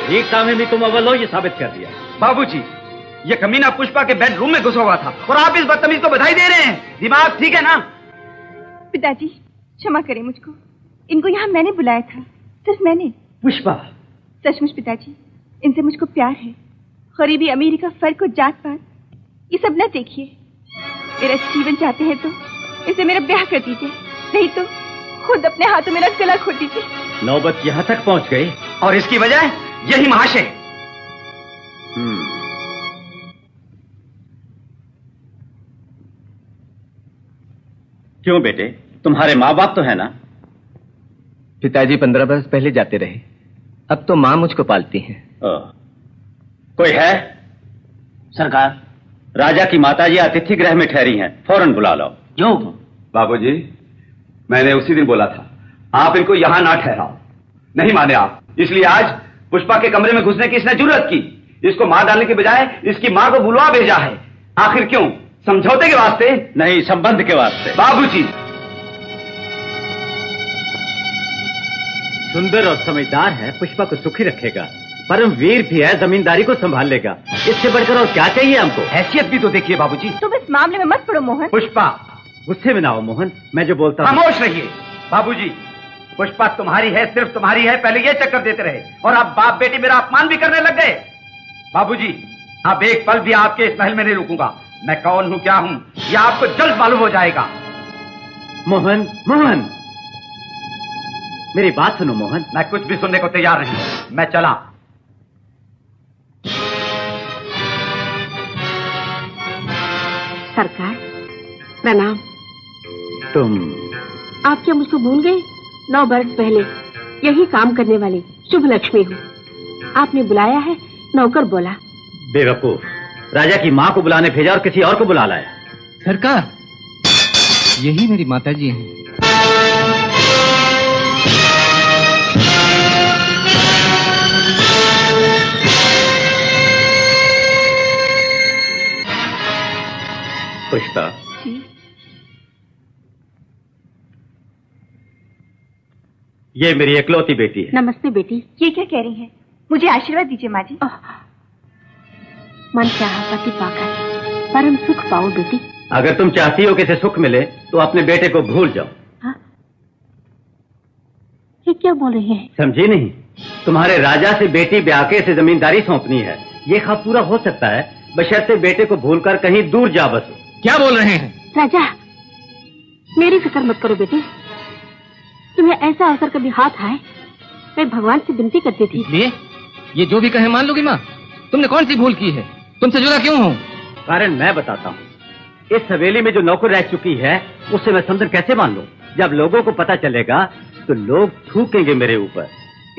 वीरता में भी तुम अव्वल हो, ये साबित कर दिया। बाबूजी, ये कमीना पुष्पा के बेडरूम में घुसा हुआ था और आप इस बदतमीज को बधाई दे रहे हैं। दिमाग ठीक है ना? पिताजी क्षमा करें मुझको, इनको यहाँ मैंने बुलाया था, सिर्फ मैंने। पुष्पा, सचमुच पिताजी, इनसे मुझको प्यार है। गरीबी अमीरी का फर्क और जात पात ये सब न देखिए। मेरा जीवन चाहते हैं तो इसे मेरा ब्याह कर दीजिए, नहीं तो खुद अपने हाथों मेरा गला खोल दीजिए। नौबत यहाँ तक पहुँच गई और इसकी वजह यही महाशय। क्यों बेटे, तुम्हारे माँ बाप तो है ना? पिताजी 15 वर्ष पहले जाते रहे, अब तो माँ मुझको पालती हैं। कोई है? सरकार, राजा की माताजी अतिथि गृह में ठहरी हैं, फौरन बुला लो। जो बाबूजी, मैंने उसी दिन बोला था आप इनको यहाँ ना ठहराओ, नहीं माने आप। इसलिए आज पुष्पा के कमरे में घुसने की इसने जरूरत की। इसको मार डालने के बजाय इसकी माँ को बुलवा भेजा है। आखिर क्यों? समझौते के वास्ते? नहीं, संबंध के वास्ते। बाबूजी, सुंदर और समझदार है, पुष्पा को सुखी रखेगा। परम वीर भी है, जमींदारी को संभाल लेगा। इससे बढ़कर और क्या चाहिए हमको? हैसियत भी तो देखिए बाबूजी। तुम इस मामले में मत पड़ो मोहन। पुष्पा, गुस्से में ना हो मोहन, मैं जो बोलता हूँ। खामोश रहिए बाबूजी। पुष्पा तुम्हारी है, सिर्फ तुम्हारी है। पहले ये चक्कर देते रहे और अब बाप बेटी मेरा अपमान भी करने लग गए। बाबूजी, अब एक पल भी आपके इस महल में नहीं रुकूंगा। मैं कौन हूँ, क्या हूँ, यह आपको जल्द मालूम हो जाएगा। मोहन, मोहन, मेरी बात सुनो मोहन। मैं कुछ भी सुनने को तैयार नहीं, मैं चला। सरकार प्रणाम। तुम? आप क्या मुझको भूल गए? 9 वर्ष पहले यही काम करने वाली शुभ लक्ष्मी हूँ। आपने बुलाया है, नौकर बोला। बेवकूफ, राजा की माँ को बुलाने भेजा और किसी और को बुला लाया। सरकार, यही मेरी माताजी हैं। पुष्पा, ये मेरी इकलौती बेटी है। नमस्ते बेटी। ये क्या कह रही हैं? मुझे आशीर्वाद दीजिए माँ जी। मन चाहा पति पाकर परम सुख पाओ बेटी। अगर तुम चाहती हो कि इसे सुख मिले तो अपने बेटे को भूल जाओ। हाँ? ये क्या बोल रही है? समझी नहीं? तुम्हारे राजा से बेटी ब्याह के इसे जमींदारी सौंपनी है। ये ख्वाब पूरा हो सकता है बशर्ते बेटे को भूलकर कहीं दूर जा बसो। क्या बोल रहे हैं? राजा, मेरी फिक्र मत करो बेटे। तुम्हें ऐसा अवसर कभी हाथ आए, मैं भगवान से विनती करती थी। इसलिए ये जो भी कहे मान लोगी माँ? तुमने कौन सी भूल की है? तुमसे जुड़ा क्यों हूँ? कारण मैं बताता हूँ। इस हवेली में जो नौकर रह चुकी है उससे मैं समझन कैसे मान लूं? जब लोगों को पता चलेगा तो लोग थूकेंगे मेरे ऊपर।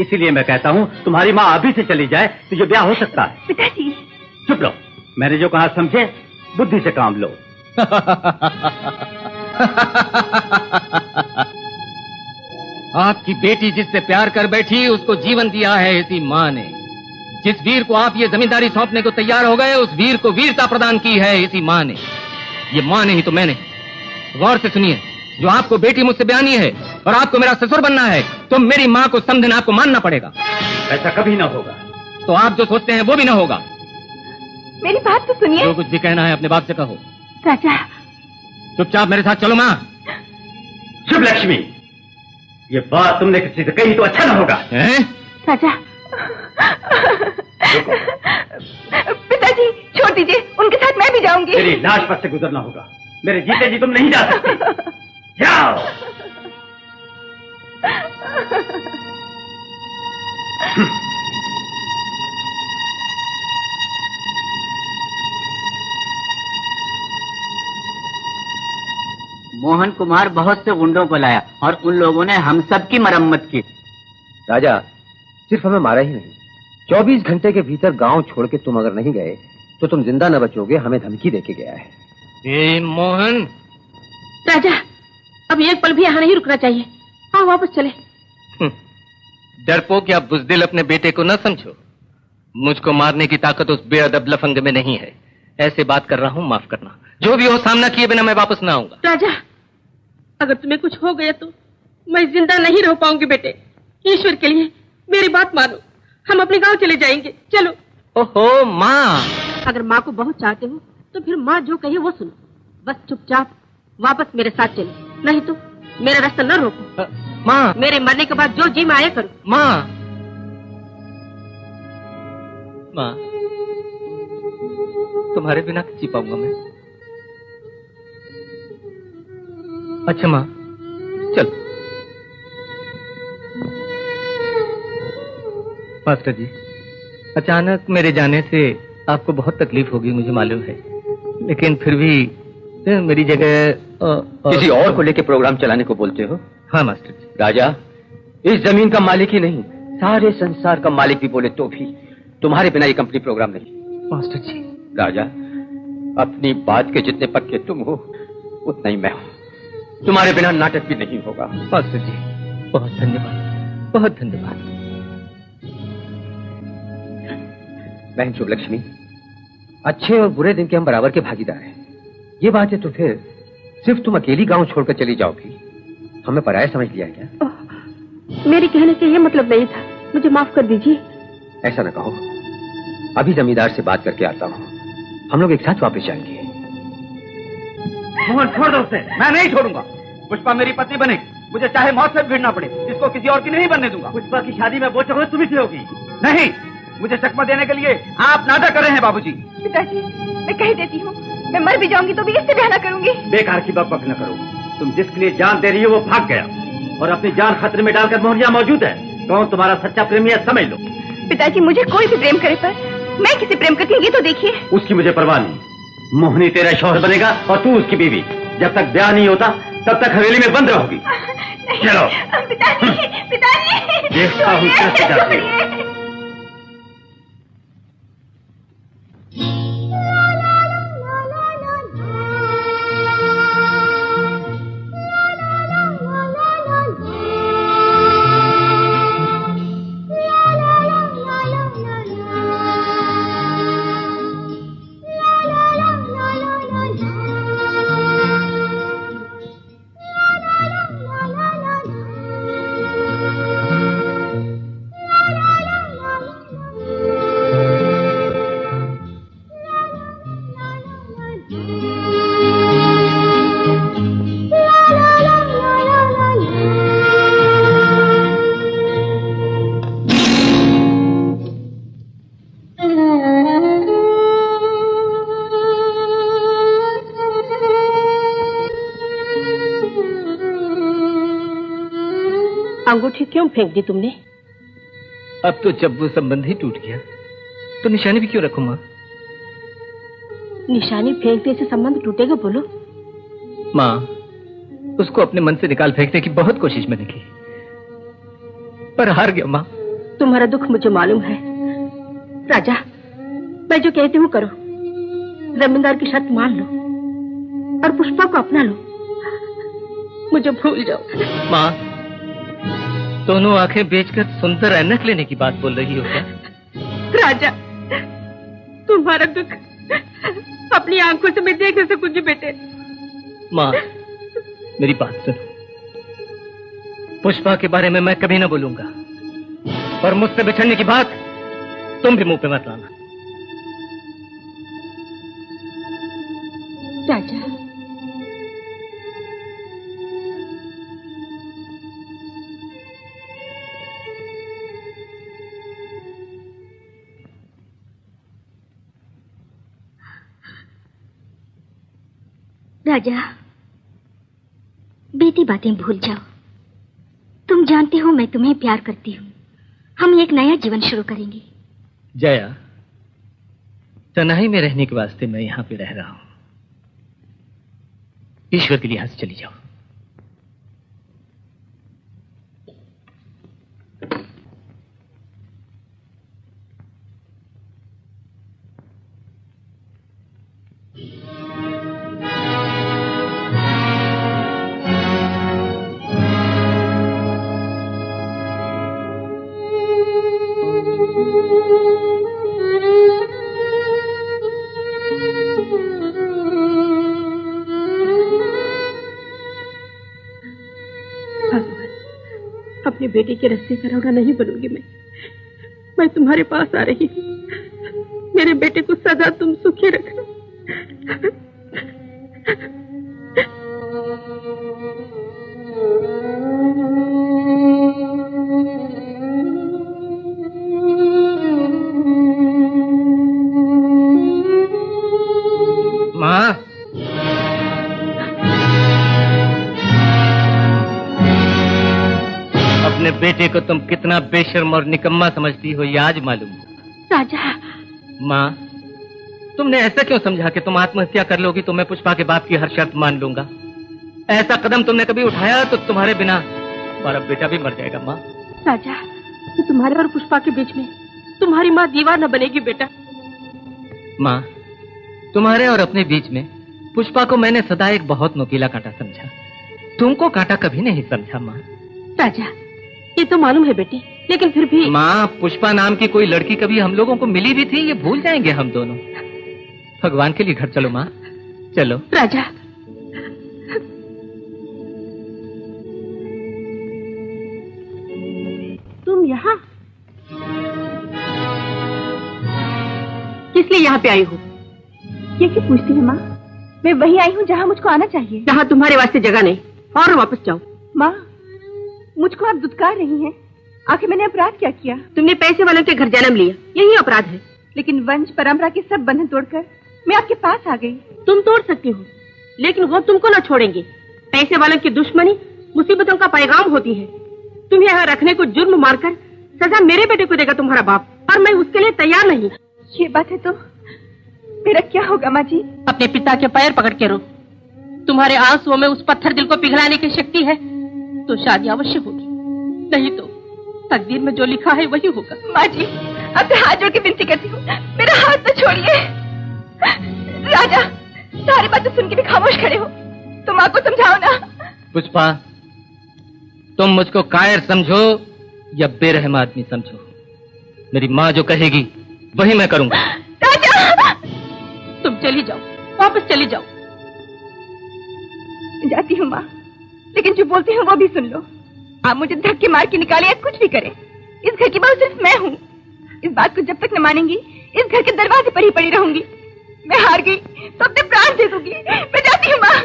इसीलिए मैं कहता हूँ तुम्हारी माँ अभी से चली जाए तो ये ब्याह हो सकता है। पिताजी, चुप रहो, मैंने जो कहा समझे, बुद्धि से काम लो। आपकी बेटी जिससे प्यार कर बैठी उसको जीवन दिया है इसी माँ ने। जिस वीर को आप ये जमींदारी सौंपने को तैयार हो गए उस वीर को वीरता प्रदान की है इसी माँ ने। ये माँ नहीं तो मैंने। गौर से सुनिए, जो आपको बेटी मुझसे ब्यानी है और आपको मेरा ससुर बनना है तो मेरी माँ को समझन आपको मानना पड़ेगा। ऐसा कभी ना होगा। तो आप जो सोचते हैं वो भी ना होगा। मेरी बात तो सुनिए। जो कुछ भी कहना है अपने बाप से कहो। राजा, चुपचाप मेरे साथ चलो माँ। शुभ लक्ष्मी, ये बात तुमने किसी से कही तो अच्छा ना होगा। राजा, पिताजी छोड़ दीजिए, उनके साथ मैं भी जाऊंगी। मेरी लाश पर से गुजरना होगा। मेरे जीते जी तुम नहीं जा सकते। जाओ। मोहन कुमार बहुत से गुंडों को लाया और उन लोगों ने हम सब की मरम्मत की। राजा, सिर्फ हमें मारा ही नहीं, 24 घंटे के भीतर गांव छोड़ के तुम अगर नहीं गए तो तुम जिंदा न बचोगे, हमें धमकी देके गया है। मोहन। राजा, अब एक पल भी यहाँ नहीं रुकना चाहिए। हाँ, वापस चले। डरपोक या बुजदिल अपने बेटे को न समझो। मुझको मारने की ताकत उस बेअदब लफंग में नहीं है। ऐसे बात कर रहा हूँ, माफ करना। जो भी हो सामना किए बिना मैं वापस ना आऊंगा। राजा, अगर तुम्हें कुछ हो गया तो मैं जिंदा नहीं रह पाऊंगी बेटे। ईश्वर के लिए मेरी बात मानो, हम अपने गांव चले जाएंगे। चलो। ओहो माँ, अगर माँ को बहुत चाहते हो तो फिर माँ जो कहे वो सुनो। बस चुपचाप वापस मेरे साथ चलो, नहीं तो मेरा रास्ता न रोको। माँ, मेरे मरने के बाद जो जी में आया करो। माँ, माँ, तुम्हारे बिना जी पाऊंगा मैं। अच्छा माँ, चल। मास्टर जी, अचानक मेरे जाने से आपको बहुत तकलीफ होगी, मुझे मालूम है, लेकिन फिर भी मेरी जगह किसी और को लेके प्रोग्राम चलाने को बोलते हो? हाँ मास्टर जी। राजा, इस जमीन का मालिक ही नहीं, सारे संसार का मालिक भी बोले तो भी तुम्हारे बिना ये कंपनी प्रोग्राम नहीं। मास्टर जी। राजा, अपनी बात के जितने पक्के तुम हो उतना ही मैं हूँ। तुम्हारे बिना नाटक भी नहीं होगा। मास्टर जी, बहुत धन्यवाद, बहुत धन्यवाद। बहन शुभलक्ष्मी, अच्छे और बुरे दिन के हम बराबर के भागीदार हैं। ये बात है तो फिर सिर्फ तुम अकेली गांव छोड़कर चली जाओगी? हमें पराया समझ लिया क्या? मेरे कहने से ये मतलब नहीं था, मुझे माफ कर दीजिए। ऐसा न कहो, अभी जमींदार से बात करके आता हूँ, हम लोग एक साथ वापस जाएंगे। मोहन छोड़ दो उसे, मैं नहीं छोड़ूंगा। पुष्पा मेरी पत्नी बनेगी, मुझे चाहे मौत से भिड़ना पड़े, इसको किसी और की नहीं बनने दूंगा। पुष्पा की शादी में वो चक्कर तुम्ही से होगी। नहीं, मुझे चकमा देने के लिए आप नाटक कर रहे हैं बाबूजी। पिताजी, मैं कह देती हूँ, मैं मर भी जाऊंगी तो भी इससे ब्याह न करूंगी। बेकार की बकबक न करो। तुम जिसके लिए जान दे रही हो वो भाग गया और अपनी जान खतरे में डालकर मोहनिया मौजूद है। कौन तुम्हारा सच्चा प्रेमी है समझ लो। पिताजी, मुझे कोई भी प्रेम करे पर मैं किसी प्रेम करती हूँ ये तो देखिए। उसकी मुझे परवाह नहीं। मोहनी तेरा शौहर बनेगा और तू उसकी बीवी। जब तक ब्याह नहीं होता तब तक हवेली में बंद रहोगी। चलो। पिताजी, पिताजी, देखता हूँ कैसे जाती हो। अंगूठी क्यों फेंक दी तुमने? अब तो जब वो संबंध ही टूट गया तो निशानी भी क्यों रखूं माँ? निशानी फेंकने से संबंध टूटेगा बोलो? माँ, उसको अपने मन से निकाल फेंकने की बहुत कोशिश मैंने की, पर हार गया माँ। तुम्हारा दुख मुझे मालूम है। राजा, मैं जो कहती हूँ करो। जमींदार की शर्त मान लो और पुष्पा को अपना लो। मुझे भूल जाओ। माँ, दोनों आंखें बेचकर सुंदर ऐनक लेने की बात बोल रही हो क्या? राजा, तुम्हारा दुख अपनी आंखों से मैं देख न सकूंगी बेटे। माँ, मेरी बात सुनो। पुष्पा के बारे में मैं कभी न बोलूंगा, और मुझसे बिछड़ने की बात तुम भी मुंह पे मत लाना। राजा, राजा, बेटी बातें भूल जाओ। तुम जानते हो मैं तुम्हें प्यार करती हूँ। हम एक नया जीवन शुरू करेंगे। जया, तन्हाई में रहने के वास्ते मैं यहाँ पे रह रहा हूँ। ईश्वर के लिहाज से चली जाओ। बेटे के रास्ते का रौड़ा नहीं बनूंगी मैं तुम्हारे पास आ रही हूँ। मेरे बेटे को सदा तुम सुखी रखना। माँ, अपने बेटे को तुम कितना बेशर्म और निकम्मा समझती हो ये आज मालूम। राजा। माँ, तुमने ऐसा क्यों समझा कि तुम आत्महत्या कर लोगी तो मैं पुष्पा के बाप की हर शर्त मान लूंगा? ऐसा कदम तुमने कभी उठाया तो तुम्हारे बिना तुम्हारा बेटा भी मर जाएगा। माँ राजा, तो तुम्हारे और पुष्पा के बीच में तुम्हारी माँ दीवार न बनेगी बेटा। माँ, तुम्हारे और अपने बीच में पुष्पा को मैंने सदा एक बहुत नुकीला कांटा समझा, तुमको कांटा कभी नहीं समझा। माँ राजा, ये तो मालूम है बेटी, लेकिन फिर भी। माँ, पुष्पा नाम की कोई लड़की कभी हम लोगों को मिली भी थी, ये भूल जाएंगे हम दोनों। भगवान के लिए घर चलो माँ, चलो। राजा, तुम यहाँ किस लिए यहाँ पे आई हो? ये क्यों पूछती है माँ? मैं वहीं आई हूँ जहाँ मुझको आना चाहिए। जहाँ तुम्हारे वास्ते जगह नहीं, और वापस जाओ। माँ, मुझको आप दुत्कार रही हैं। आखिर मैंने अपराध क्या किया? तुमने पैसे वालों के घर जन्म लिया, यही अपराध है। लेकिन वंश परंपरा के सब बंधन तोड़कर मैं आपके पास आ गई। तुम तोड़ सकती हो, लेकिन वो तुमको न छोड़ेंगे। पैसे वालों की दुश्मनी मुसीबतों का पैगाम होती है। तुम्हें यहाँ रखने को जुर्म मारकर सजा मेरे बेटे को देगा तुम्हारा बाप, और मैं उसके लिए तैयार नहीं। ये बात है तो मेरा क्या होगा माँ जी? अपने पिता के पैर पकड़ के रो। तुम्हारे आंसुओं में उस पत्थर दिल को पिघलाने की शक्ति है तो शादी अवश्य होगी, नहीं तो तकदीर में जो लिखा है वही होगा। माँ जी, आपसे हाथ जोड़ के विनती करती हूँ, मेरा हाथ तो छोड़िए। राजा, सारी बातें सुन के भी खामोश खड़े हो, तुम माँ को समझाओ ना। पुष्पा, तुम मुझको कायर समझो या बेरहम आदमी समझो, मेरी माँ जो कहेगी वही मैं करूंगा। राजा, तुम चली जाओ, वापस चली जाओ। जाती हूँ माँ, लेकिन जो बोलते हैं वो भी सुन लो। आप मुझे धक्के मार के निकाले या कुछ भी करें, इस घर की बहू सिर्फ मैं हूँ। इस बात को जब तक न मानेंगी, इस घर के दरवाजे पर ही पड़ी रहूंगी। मैं हार गई तो अपने प्राण दे दूंगी। मैं जाती हूँ माँ।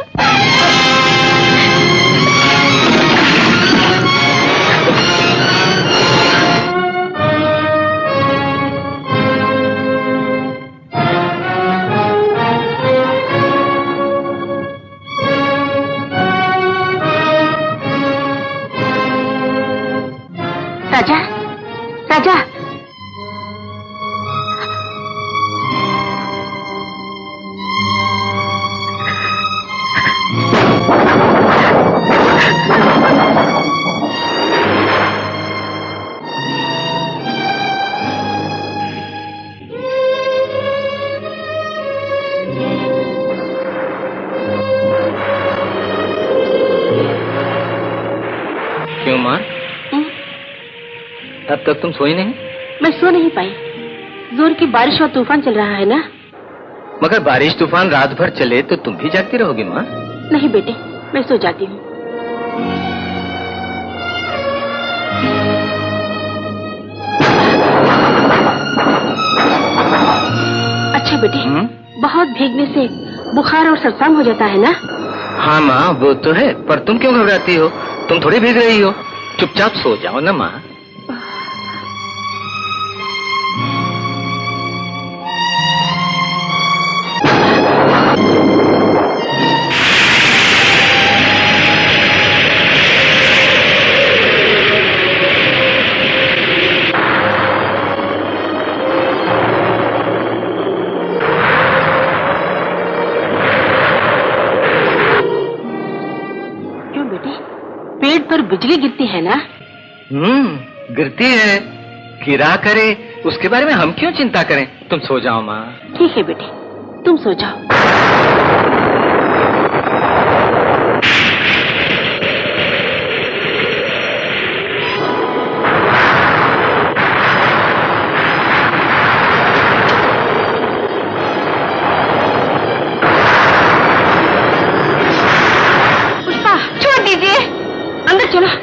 राजा, राजा, क्यों माँ, अब तक तुम सोई नहीं? मैं सो नहीं पाई, जोर की बारिश और तूफान चल रहा है ना। मगर बारिश तूफान रात भर चले तो तुम भी जागती रहोगी माँ। नहीं बेटे, मैं सो जाती हूँ। अच्छा बेटे, बहुत भीगने से बुखार और सरसांग हो जाता है ना? हाँ माँ, वो तो है, पर तुम क्यों घबराती हो? तुम थोड़ी भीग रही हो, चुपचाप सो जाओ ना माँ। बिजली गिरती है ना? गिरती है, गिरा करे, उसके बारे में हम क्यों चिंता करें? तुम सो जाओ माँ। ठीक है बेटे, तुम सो जाओ। पुष्पा, छोड़ दीजिए, अंदर चलो।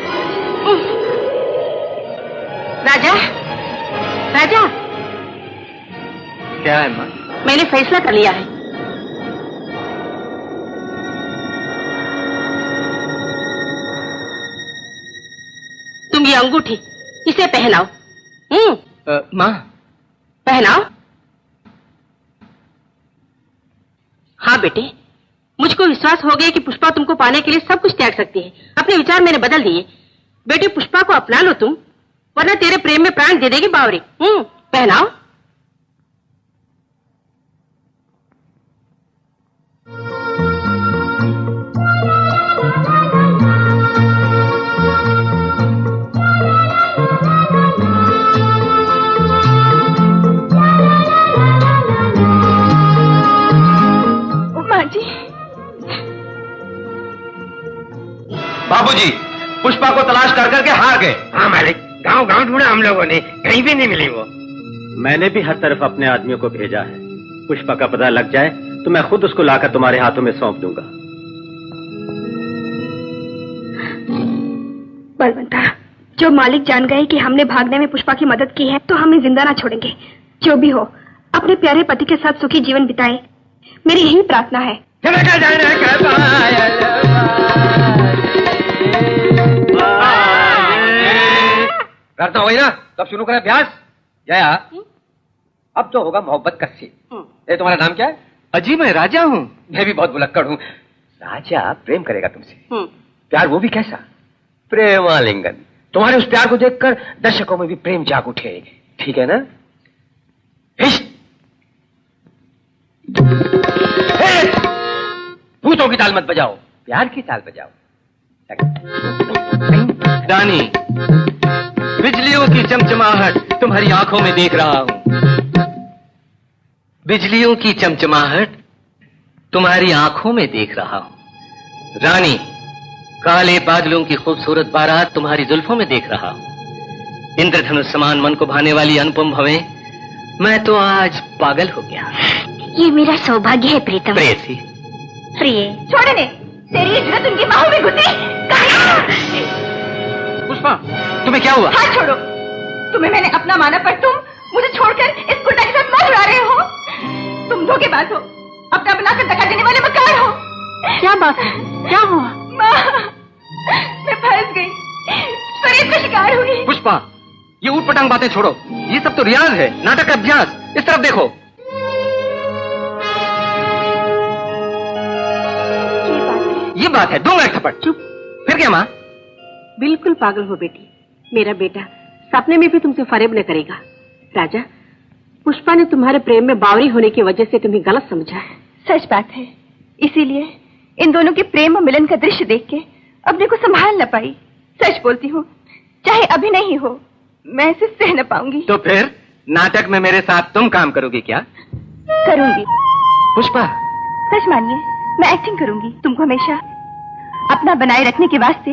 है माँ? मैंने फैसला कर लिया है। तुम ये अंगूठी इसे पहनाओ। माँ पहनाओ। हाँ बेटे, मुझको विश्वास हो गया कि पुष्पा तुमको पाने के लिए सब कुछ त्याग सकती है। अपने विचार मैंने बदल दिए। बेटे पुष्पा को अपना लो तुम, वरना तेरे प्रेम में प्राण दे देगी बावरी। पहनाओ। बाबूजी, पुष्पा को तलाश कर करके हार गए। हाँ मालिक, गांव गांव ढूंढा हम लोगों ने, कहीं भी नहीं मिली वो। मैंने भी हर तरफ अपने आदमियों को भेजा है। पुष्पा का पता लग जाए तो मैं खुद उसको लाकर तुम्हारे हाथों में सौंप दूंगा। बलवंता, जो मालिक जान गए कि हमने भागने में पुष्पा की मदद की है तो हमें जिंदा ना छोड़ेंगे। जो भी हो, अपने प्यारे पति के साथ सुखी जीवन बिताए, मेरी यही प्रार्थना है। प्रार्थना हुई ना, तब शुरू करें अभ्यास। जया, अब तो होगा मोहब्बत का सीन। ये तुम्हारा नाम क्या है? अजी, मैं राजा हूँ। मैं भी बहुत भुलक्कड़ हूँ। राजा प्रेम करेगा तुमसे। प्यार वो भी कैसा? प्रेमालिंगन। तुम्हारे उस प्यार को देखकर दर्शकों में भी प्रेम जाग उठे। ठीक है ना? भूतों की ताल मत बजाओ, प्यार की ताल बजाओ। रानी, बिजलियों की चमचमाहट तुम्हारी आंखों में देख रहा हूं। बिजलियों की चमचमाहट तुम्हारी आंखों में देख रहा हूं। रानी, काले बादलों की खूबसूरत बारात तुम्हारी जुल्फों में देख रहा हूं। इंद्रधनुष समान मन को भाने वाली अनुपम भवें, मैं तो आज पागल हो गया। ये मेरा सौभाग्य है प्रीतम। प्रेयसी। प्रिय। छोड़े ने, तेरी इज्जत उनकी बाहों में घुसी। पुष्पा, तुम्हें क्या हुआ? हाथ छोड़ो। तुम्हें मैंने अपना माना, पर तुम मुझे छोड़कर इस गुंडा के साथ मौज उड़ा रहे हो। तुम धोखेबाज हो, अपना बनाकर धक्का देने वाले मकार हो। क्या बात है? क्या हुआ? माँ, मैं फंस गई, शरीर का शिकार हुई। पुष्पा, ये ऊटपटांग बातें छोड़ो। ये सब तो रियाज है, नाटक का अभ्यास। इस तरफ देखो। ये बात है, दूंगा एक थप्पड़। चुप। फिर क्या माँ? बिल्कुल पागल हो बेटी। मेरा बेटा सपने में भी तुमसे फरेब न करेगा। राजा, पुष्पा ने तुम्हारे प्रेम में बावरी होने की वजह से तुम्हें गलत समझा है। सच बात है, इसीलिए इन दोनों के प्रेम और मिलन का दृश्य देख के अपने को संभाल न पाई। सच बोलती हूँ, चाहे अभिनय ही हो, मैं इसे सह न पाऊंगी। तो फिर नाटक में मेरे साथ तुम काम करोगी क्या? करूंगी। पुष्पा, सच मानिए, मैं एक्टिंग करूंगी। तुमको हमेशा अपना बनाए रखने के वास्ते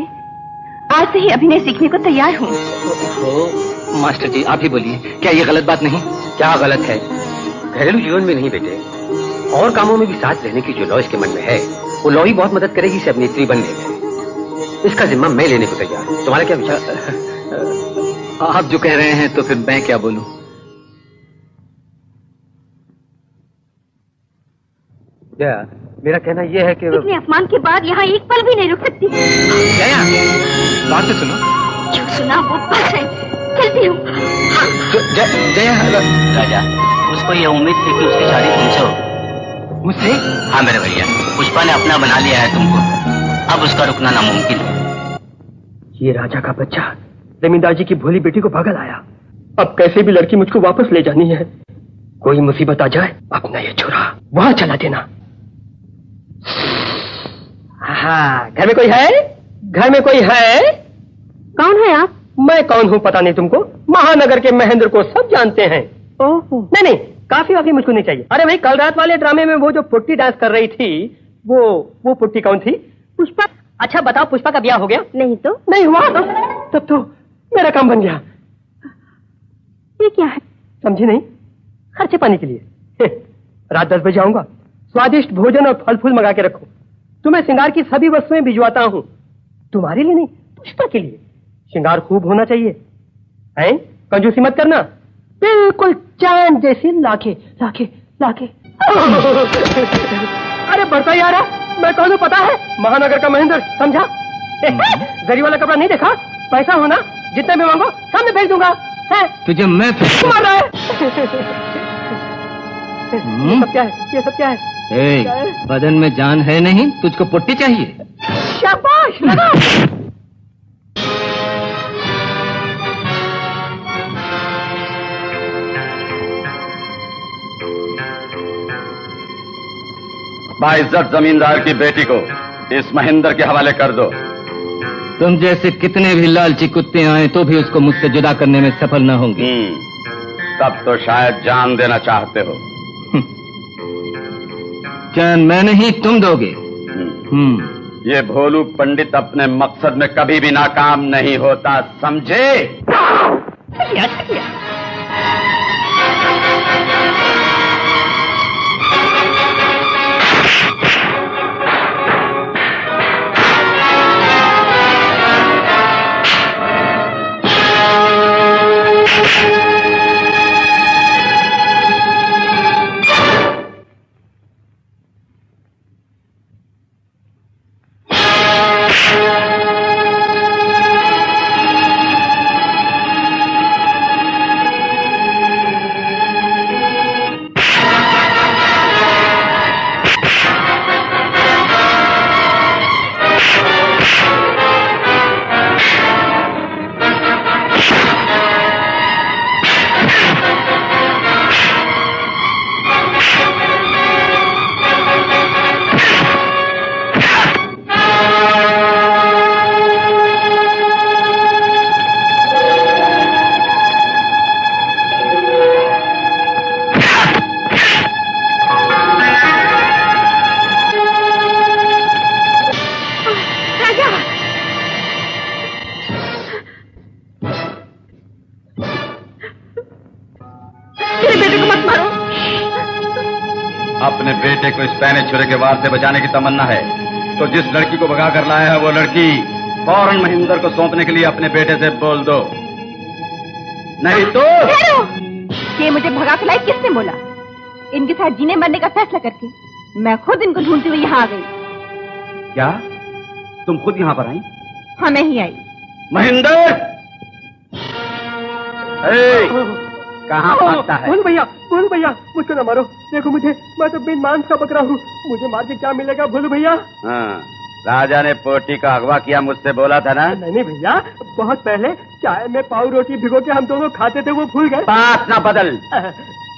आज से ही अभिनय सीखने को तैयार हूँ। मास्टर जी, आप ही बोलिए, क्या ये गलत बात नहीं? क्या गलत है? घरेलू जीवन में नहीं बेटे, और कामों में भी साथ रहने की जो लौ इसके मन में है, वो लौ ही बहुत मदद करेगी इसे अभिनेत्री बनने में। इसका जिम्मा मैं लेने को तैयार हूँ। तुम्हारा क्या विचार? आप जो कह रहे हैं तो फिर मैं क्या बोलूं? जया, मेरा कहना यह है कि इतने अपमान के बाद यहाँ एक पल भी नहीं रुक सकती। जया, बात तो सुनो। जो सुना वो बस है, चलती हूँ। जया, राजा, उसको यह उम्मीद थी कि उसकी शादी तुमसे हो। मुझसे? हाँ मेरे भैया, पुष्पा ने अपना बना लिया है तुमको, अब उसका रुकना नामुमकिन है। ये राजा का बच्चा जमींदार जी की भोली बेटी को पागल आया। अब कैसे भी लड़की मुझको वापस ले जानी है। कोई मुसीबत आ जाए, अपना ये छोरा वहां चला देना। हाँ, घर में कोई है? घर में कोई है? कौन है आप? मैं कौन हूँ पता नहीं तुमको? महानगर के महेंद्र को सब जानते हैं। ओहो। नहीं, काफी वाकई मुझको नहीं चाहिए। अरे भाई, कल रात वाले ड्रामे में वो जो पुट्टी डांस कर रही थी, वो पुट्टी कौन थी? पुष्पा। अच्छा बताओ, पुष्पा का ब्याह हो गया? नहीं तो? नहीं हुआ? तब तो मेरा काम बन गया। ये क्या है? समझी नहीं? खर्चे पानी के लिए। रात 10 बजे आऊंगा, स्वादिष्ट भोजन और फल फूल मंगा के रखो। तुम्हें श्रृंगार की सभी वस्तुएं भिजवाता हूँ। तुम्हारे लिए नहीं, पुष्पा के लिए। श्रृंगार खूब होना चाहिए, हैं? कंजूसी मत करना। बिल्कुल चांद जैसी लाखे लाखे लाके। अरे बढ़ता ही आ रहा, मैं कौन हूँ पता है? महानगर का महेंद्र, समझा? जरी वाला कपड़ा नहीं देखा? पैसा होना जितने भी मांगो सामने भेज दूंगा। है तुझे मैं मार रहा है। ये सब क्या है? ये सब क्या है? बदन में जान है नहीं, तुझको पुट्टी चाहिए? शाबाश, लगा। बाइज्जत जमींदार की बेटी को इस महेंद्र के हवाले कर दो। तुम जैसे कितने भी लालची कुत्ते आए तो भी उसको मुझसे जुदा करने में सफल न होंगे। तब तो शायद जान देना चाहते हो। जान मैं नहीं, तुम दोगे। ये भोलू पंडित अपने मकसद में कभी भी नाकाम नहीं होता, समझे? अपने बेटे को इस पैने छुरे के वार से बचाने की तमन्ना है तो जिस लड़की को भगा कर लाया है वो लड़की फौरन महेंद्र को सौंपने के लिए अपने बेटे से बोल दो, नहीं तो। ये मुझे भगा के लाई किसने बोला? इनके साथ जीने मरने का फैसला करके मैं खुद इनको ढूंढती हुई यहाँ आ गई। क्या तुम खुद यहाँ पर आई? हाँ मैं ही आई। महेंद्र कहाँ भागता है? भोलू भैया मुझको न मारो, देखो मुझे, मैं तो बिन मांस का बकरा हूँ, मुझे मार के क्या मिलेगा भोलू भैया? हाँ, राजा ने पोटी का अगवा किया मुझसे बोला था ना? नहीं भैया, बहुत पहले चाय में पाव रोटी भिगो के हम दोनों खाते थे, वो भूल गए। बात ना बदल।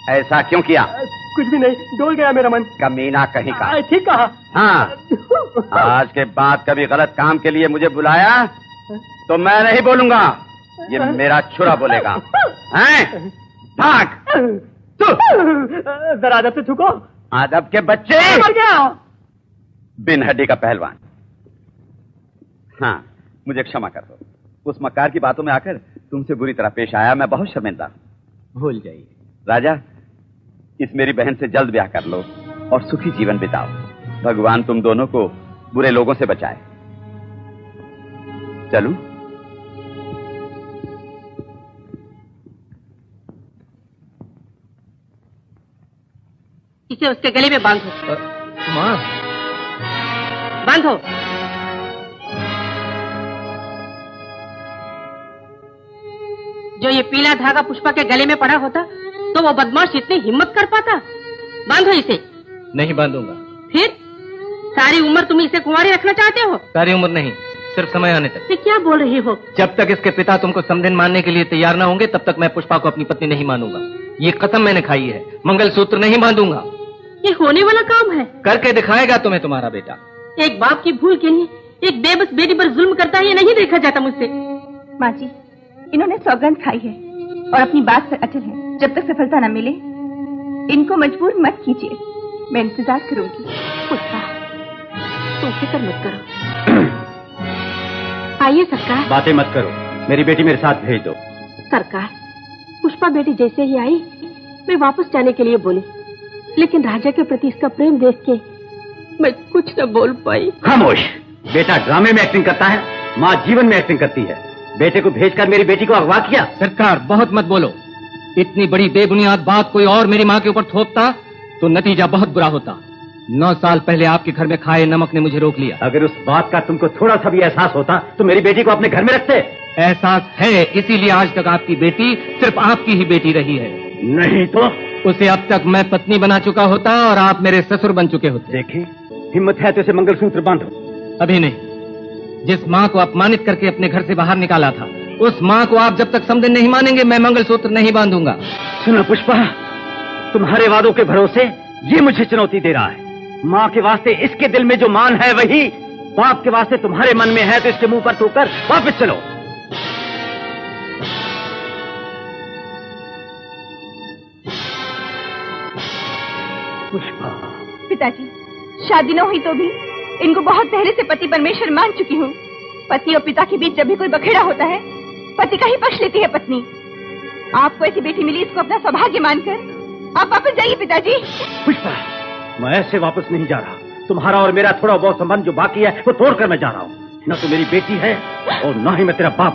ऐसा क्यों किया? कुछ भी नहीं, डोल गया मेरा मन। कमीना कहीं का। ठीक कहा। हाँ, आज के बाद कभी गलत काम के लिए मुझे बुलाया तो मैं नहीं बोलूंगा, ये मेरा छुरा बोलेगा। हैं? भाग। जरा अदब से थूको। अदब के बच्चे। मर गया। बिन हड्डी का पहलवान। हाँ, मुझे क्षमा कर दो, उस मक्कार की बातों में आकर तुमसे बुरी तरह पेश आया, मैं बहुत शर्मिंदा। भूल जाइए। राजा, इस मेरी बहन से जल्द ब्याह कर लो और सुखी जीवन बिताओ। भगवान तुम दोनों को बुरे लोगों से बचाए। चलूं? इसे उसके गले में बांधो। माँ, बांधो। जो ये पीला धागा पुष्पा के गले में पड़ा होता तो वो बदमाश इतनी हिम्मत कर पाता? बांधो इसे। नहीं बांधूंगा। फिर सारी उम्र तुम इसे कुंवारी रखना चाहते हो? सारी उम्र नहीं, सिर्फ समय आने तक। ये क्या बोल रही हो? जब तक इसके पिता तुमको समधिन मानने के लिए तैयार न होंगे तब तक मैं पुष्पा को अपनी पत्नी नहीं मानूंगा। ये कसम मैंने खाई है, मंगलसूत्र नहीं बांधूंगा। ये होने वाला काम है। करके दिखाएगा तुम्हें तुम्हारा बेटा। एक बाप की भूल के लिए एक बेबस बेटी पर जुल्म करता है, ये नहीं देखा जाता मुझसे। माँ जी, इन्होंने सौगंध खाई है और अपनी बात पर अटल है। जब तक सफलता न मिले इनको मजबूर मत कीजिए, मैं इंतजार करूंगी। पुष्पा, तुम फिक्र मत करो। आइए सरकार। बातें मत करो, मेरी बेटी मेरे साथ भेज दो। सरकार, पुष्पा बेटी जैसे ही आई मैं वापस जाने के लिए बोली, लेकिन राजा के प्रति इसका प्रेम देख के मैं कुछ न बोल पाई। खामोश। बेटा ड्रामे में एक्टिंग करता है, माँ जीवन में एक्टिंग करती है। बेटे को भेजकर मेरी बेटी को अगवा किया। सरकार बहुत मत बोलो, इतनी बड़ी बेबुनियाद बात कोई और मेरी माँ के ऊपर थोपता तो नतीजा बहुत बुरा होता। 9 साल पहले आपके घर में खाए नमक ने मुझे रोक लिया। अगर उस बात का तुमको थोड़ा सा भी एहसास होता तो मेरी बेटी को अपने घर में रखते। एहसास है, इसीलिए आज तक आपकी बेटी सिर्फ आपकी ही बेटी रही है। नहीं तो उसे अब तक मैं पत्नी बना चुका होता और आप मेरे ससुर बन चुके होते। देखिए, हिम्मत है तो इसे मंगलसूत्र बांधो। अभी नहीं। जिस माँ को अपमानित करके अपने घर से बाहर निकाला था, उस माँ को आप जब तक समझ नहीं मानेंगे, मैं मंगलसूत्र नहीं बांधूंगा। सुनो पुष्पा, तुम्हारे वादों के भरोसे ये मुझे चुनौती दे रहा है। माँ के वास्ते इसके दिल में जो मान है वही बाप के वास्ते तुम्हारे मन में है, तो इसके मुंह पर थूकर वापस चलो। पुष्पा। पिताजी, शादी न हुई तो भी इनको बहुत पहले से पति परमेश्वर मान चुकी हूँ। पति और पिता के बीच जब भी कोई बखेड़ा होता है, पति का ही पक्ष लेती है पत्नी। आपको ऐसी बेटी मिली, इसको अपना सौभाग्य मानकर आप वापस जाइए पिताजी। पुष्पा, मैं ऐसे वापस नहीं जा रहा। तुम्हारा और मेरा थोड़ा बहुत संबंध जो बाकी है वो तोड़कर मैं जा रहा हूँ। न तो मेरी बेटी है और न ही मैं तेरा बाप।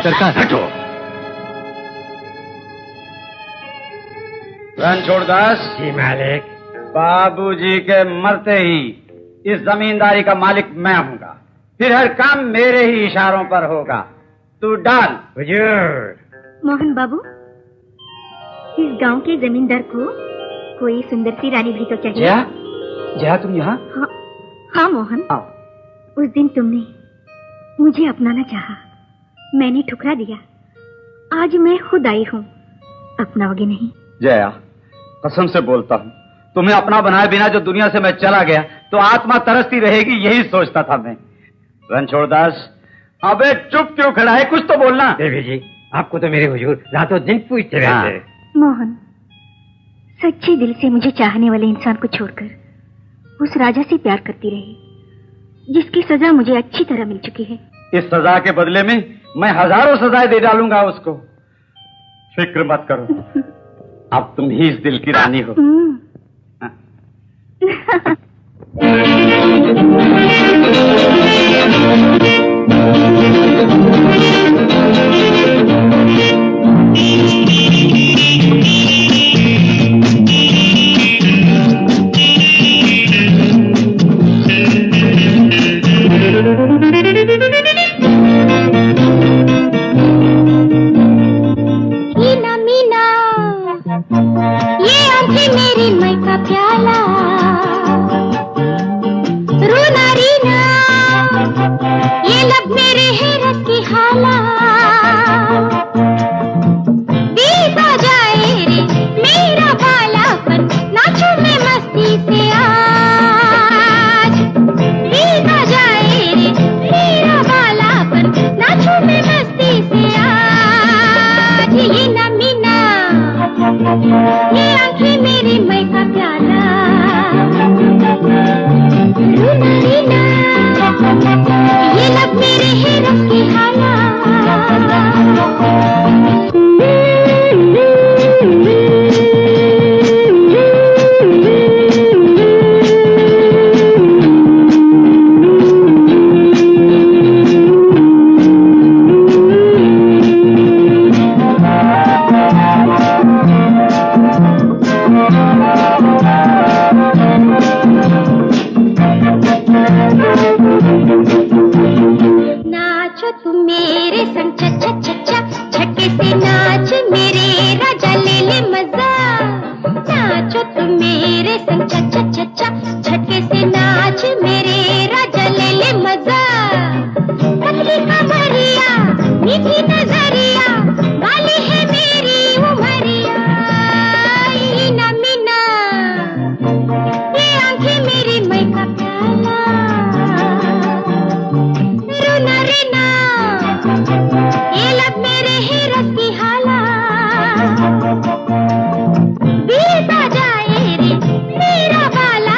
सरकार हटो। रणछोड़दास जी मालिक। बाबूजी के मरते ही इस जमींदारी का मालिक मैं हूँगा। फिर हर काम मेरे ही इशारों पर होगा। तू डाल। हुजूर। मोहन बाबू, इस गांव के जमींदार को कोई सुंदर सी रानी भी तो चाहिए। जया, जया तुम यहाँ? हाँ मोहन, उस दिन तुमने मुझे अपनाना चाहा, मैंने ठुकरा दिया। आज मैं खुद आई हूँ, अपनाओगे नहीं? जया, कसम से बोलता हूँ, तुम्हें अपना बनाए बिना जो दुनिया से मैं चला गया तो आत्मा तरसती रहेगी, यही सोचता था मैं। रणछोड़दास, अबे चुप क्यों खड़ा है? कुछ तो बोलना। देवी जी, आपको तो मेरे हुजूर रातों दिन पूछते रहते हैं। मोहन, सच्चे दिल से मुझे चाहने वाले इंसान को छोड़कर उस राजा से प्यार करती रही, जिसकी सजा मुझे अच्छी तरह मिल चुकी है। इस सजा के बदले में मैं हजारों सजाएं दे डालूंगा उसको। फिक्र मत करो, अब तुम ही इस दिल की रानी हो। मीना मीना, ये आंखें मेरी मई का प्याला। रूना रीना, ये लब मेरे है रस की हाला। बीता जाए रे मेरा बालापन, नाचूं मैं मस्ती से आज। बीता जाए रे मेरा बालापन, नाचूं मैं मस्ती से आज। ये ना मीना, ये आंखें मेरी मई का प्याला। रूना रीना, ये लब मेरे है रस की हाला। नाचो तुम मेरे संग छच्चा छच्चा, छक्के से नाच मेरे राजा, ले ले मजा। नाचो तुम मेरे संग छच्चा छच्चा, छक्के से नाच मेरे राजा, ले ले मजा। पतली कमरिया, मीठी नजरिया, वाली है मेरी उमरिया। मीना मीना, ये आंखें मेरी मई का प्याला। रूना रीना, ये लब मेरे है रस की हाला। बीता जाए रे मेरा बाला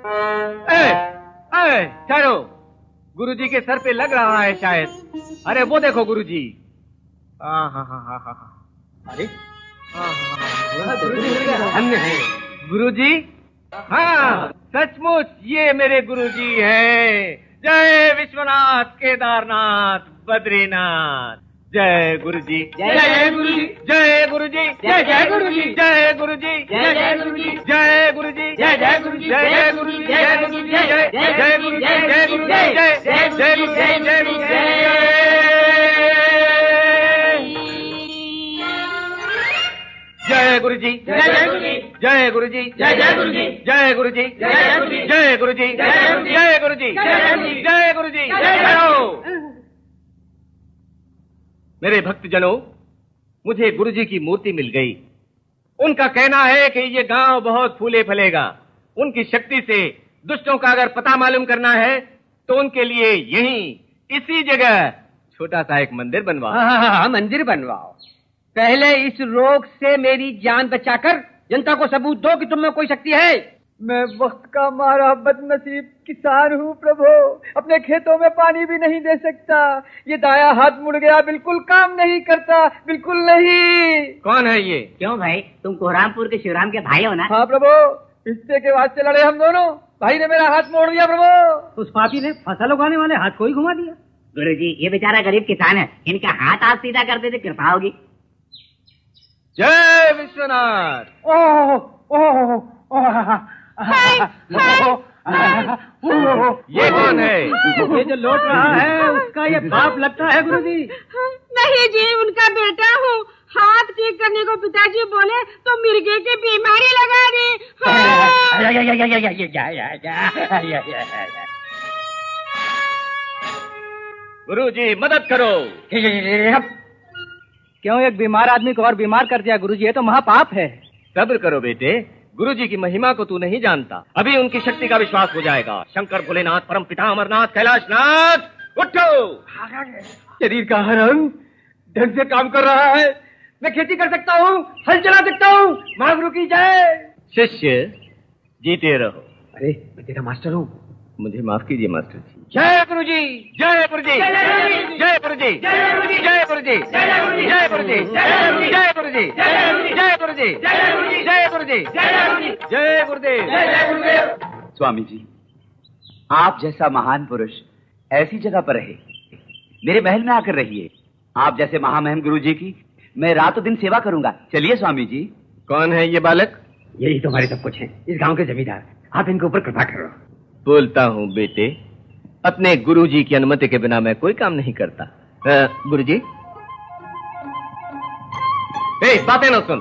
ठहरो, गुरुजी के सर पे लग रहा है शायद। अरे वो देखो गुरुजी। अरे धन्य है गुरुजी। हाँ सचमुच ये मेरे गुरुजी हैं। जय विश्वनाथ, केदारनाथ, बद्रीनाथ। जय गुरुजी, जय जय गुरुजी, जय गुरुजी, जय जय गुरुजी, जय गुरुजी, जय जय गुरुजी, जय गुरुजी, जय जय गुरुजी, जय गुरुजी, जय गुरुजी, जय जय गुरुजी, जय गुरुजी, जय जय गुरुजी, जय गुरुजी, जय गुरुजी, जय गुरुजी, जय जय गुरुजी, जय गुरुजी, जय गुरुजी, जय गुरुजी, जय गुरुजी, जय गुरुजी, जय। मेरे भक्तजनों, मुझे गुरुजी की मूर्ति मिल गई। उनका कहना है कि ये गांव बहुत फूले फलेगा। उनकी शक्ति से दुष्टों का अगर पता मालूम करना है तो उनके लिए यहीं इसी जगह छोटा सा एक मंदिर बनवाओ। हाँ, मंदिर बनवाओ। पहले इस रोग से मेरी जान बचाकर जनता को सबूत दो कि तुम में कोई शक्ति है। मैं वक्त का मारा बदनसीब किसान हूँ प्रभु, अपने खेतों में पानी भी नहीं दे सकता। ये दाया हाथ मुड़ गया, बिल्कुल काम नहीं करता, बिल्कुल नहीं। कौन है ये? क्यों भाई, तुम कोहरामपुर के शिवराम के भाई हो ना? हाँ प्रभु, हिस्से के वास्ते लड़े हम दोनों। भाई ने मेरा हाथ मोड़ दिया प्रभु। उस पापी ने फसल उगाने वाले हाथ को ही घुमा दिया। गुरुजी, ये बेचारा गरीब किसान है, इनका हाथ आप सीधा कर देते कृपा होगी। जय विश्वनाथ। ओह ओह ओह, ये कौन है? ये जो लौट रहा है उसका ये बाप लगता है गुरुजी। नहीं जी, उनका बेटा हूँ। हाथ ठीक करने को पिताजी बोले तो मिर्गे की बीमारी लगा दी। गुरुजी मदद करो। क्यों एक बीमार आदमी को और बीमार कर दिया गुरुजी? ये तो महापाप है। सब्र करो बेटे, गुरुजी की महिमा को तू नहीं जानता। अभी उनकी शक्ति का विश्वास हो जाएगा। शंकर, भोलेनाथ, परम पिता अमरनाथ, कैलाशनाथ, उठो। शरीर का हर अंग ढंग से काम कर रहा है। मैं खेती कर सकता हूँ, हल चला सकता हूँ। महागुरु की जय। शिष्य जीते रहो। अरे मैं तेरा मास्टर हूँ। मुझे माफ कीजिए मास्टर जी। जय गुरुजी, जय गुरुजी, जय गुरुजी, जय गुरुजी, जय गुरुजी, जय गुरुजी, जय गुरुजी, जय गुरुजी, जय गुरुजी, जय गुरुदेव, जय गुरुदेव। स्वामी जी, आप जैसा महान पुरुष ऐसी जगह पर रहे, मेरे महल में आकर रहिए। आप जैसे महामहिम गुरुजी की मैं रातों दिन सेवा करूंगा। चलिए स्वामी जी। कौन है ये बालक? यही तो हमारे सब कुछ है, इस गांव के जमींदार। आप इनके ऊपर कृपा करो। बोलता हूँ बेटे, अपने गुरुजी की अनुमति के बिना मैं कोई काम नहीं करता। गुरुजी, बातें न सुन।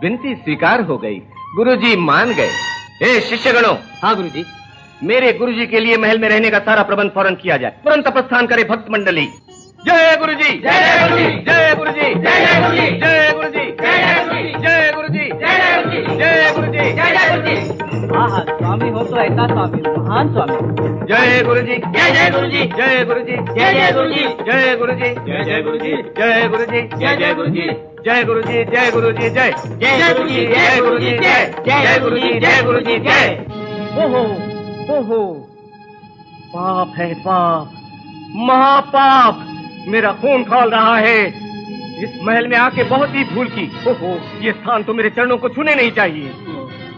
विनती स्वीकार हो गई, गुरुजी मान गए। शिष्यगणों। हाँ गुरुजी। मेरे गुरुजी के लिए महल में रहने का सारा प्रबंध फौरन किया जाए। तुरंत प्रस्थान करे भक्त मंडली। जय गुरुजी, जय गुरुजी, जय गुरुजी, जय गुरुजी, जय गुरुजी, जय गुरुजी, जय गुरुजी, जय गुरुजी, जय गुरुजी। हाँ, स्वामी हो तो ऐसा स्वामी, महान स्वामी। जय गुरुजी, जय जय गुरुजी, जय गुरुजी, जय जय गुरुजी, जय गुरुजी, जय जय गुरुजी, जय गुरुजी, जय जय गुरुजी, जय गुरुजी, जय गुरुजी, जय जय गुरुजी, जय गुरुजी, जय जय गुरुजी, जय गुरुजी, जय। ओहो ओहो, पाप है पाप, महापाप। मेरा खून खौल रहा है। इस महल में आके बहुत ही भूल की। ओहो, ये स्थान तो मेरे चरणों को छूने नहीं चाहिए।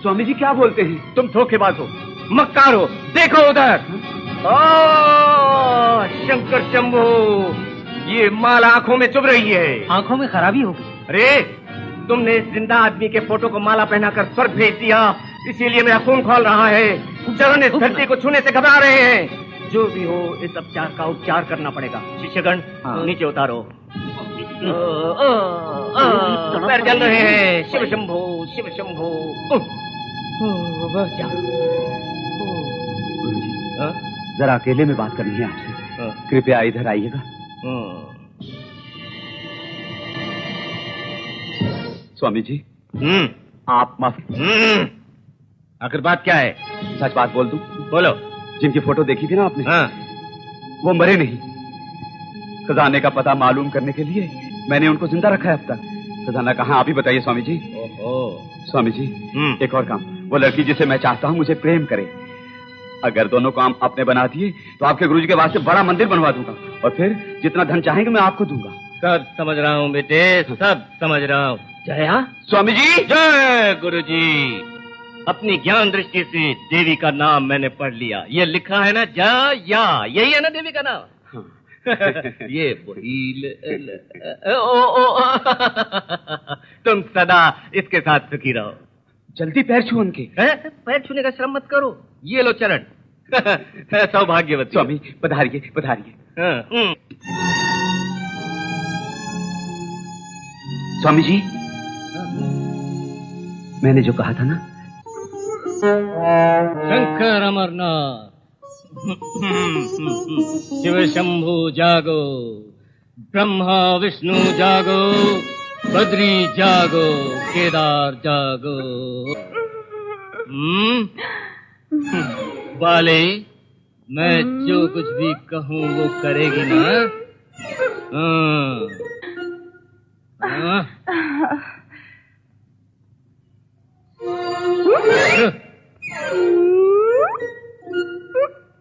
स्वामी जी क्या बोलते हैं? तुम धोखेबाज हो, मक्कार हो। देखो उधर, शंकर शंभो, ये माल आंखों में चुभ रही है। आंखों में खराबी होगी। अरे तुमने इस जिंदा आदमी के फोटो को माला पहनाकर स्वर्ग भेज दिया, इसीलिए मेरा खून खौल रहा है। चरण इस धरती को छूने से घबरा रहे हैं। जो भी हो, इस उपचार का उपचार करना पड़ेगा। शिष्यगण नीचे उतारो। पैर जल रहे हैं। शिव शंभो, शिव शंभो। जरा अकेले में बात करनी है आपसे, कृपया इधर आइएगा। स्वामी जी, आप माफी। आखिर बात क्या है? सच बात बोल दूं? बोलो। जिनकी फोटो देखी थी ना आपने, वो मरे नहीं। खजाने का पता मालूम करने के लिए मैंने उनको जिंदा रखा है अब तक। खजाना कहाँ, आप ही बताइए स्वामी जी। ओहो स्वामी जी, एक और काम, वो लड़की जिसे मैं चाहता हूँ मुझे प्रेम करे। अगर दोनों काम आपने बना दिए तो आपके गुरुजी के वास्ते बड़ा मंदिर बनवा दूंगा और फिर जितना धन चाहेंगे मैं आपको दूंगा। सब समझ रहा हूँ बेटे, सब समझ रहा हूँ। जया स्वामी जी, जय गुरुजी। अपनी ज्ञान दृष्टि से देवी का नाम मैंने पढ़ लिया। ये लिखा है ना जया, यही है ना देवी का नाम? ये वही तुम सदा इसके साथ सुखी रहो। जल्दी पैर छू उनके। पैर छूने का श्रम मत करो, ये लो चरण। सौभाग्यवती। स्वामी पधारिए पधारिए। स्वामी जी, मैंने जो कहा था ना, शंकर अमरनाथ, शिव शंभु जागो, ब्रह्मा विष्णु जागो, बद्री जागो, केदार जागो। बाले, मैं जो कुछ भी कहूँ वो करेगी ना?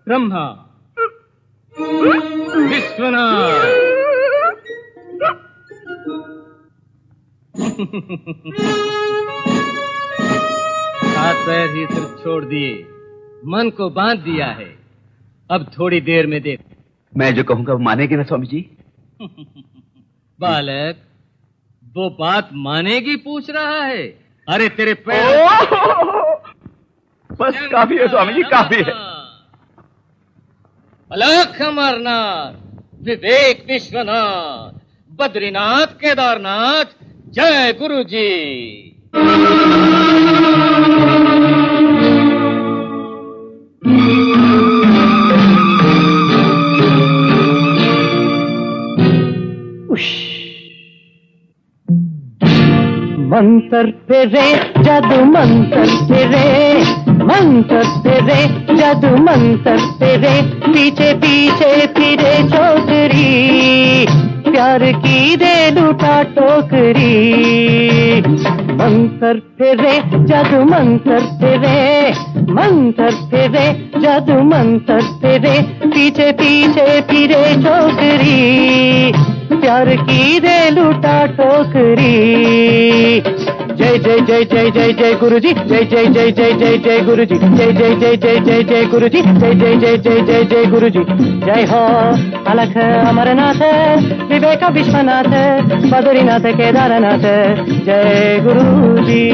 ब्रह्मा, विश्वनाथ, सात पैर ही सिर्फ छोड़ दिए, मन को बांध दिया है। अब थोड़ी देर में देख। मैं जो कहूंगा वो मानेगी ना स्वामी जी? बालक, वो बात मानेगी पूछ रहा है? अरे तेरे पैर। बस काफी है स्वामी जी, काफी है। अलख अमरनाथ, विवेक विश्वनाथ, बद्रीनाथ, केदारनाथ, जय गुरु जी। मंत्र तेरे जादू मंत्र तेरे, मंत्र तेरे जादू मंत्र तेरे, पीछे पीछे फिरे छोकरी, प्यार की दे लूटा टोकरी। मंत्र तेरे जादू मंत्र तेरे, मंत्र तेरे जादू मंत्र तेरे, पीछे पीछे फिरे छोकरी, प्यार की दे लूटा टोकरी। जय जय जय जय जय जय गुरुजी, जय जय जय जय जय जय गुरुजी, जय जय जय जय जय जय गुरुजी, जय जय जय जय जय जय गुरुजी। जय हो अलख अमरनाथ, विवेक विश्वनाथ, बद्रीनाथ, केदारनाथ, जय गुरुजी।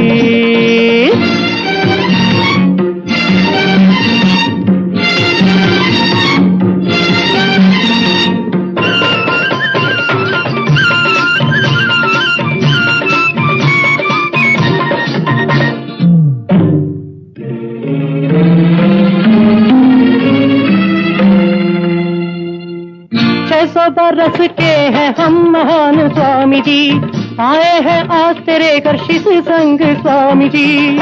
बरस के हैं हम महान स्वामी जी, आए हैं आज तेरे घर शिष संग स्वामी जी।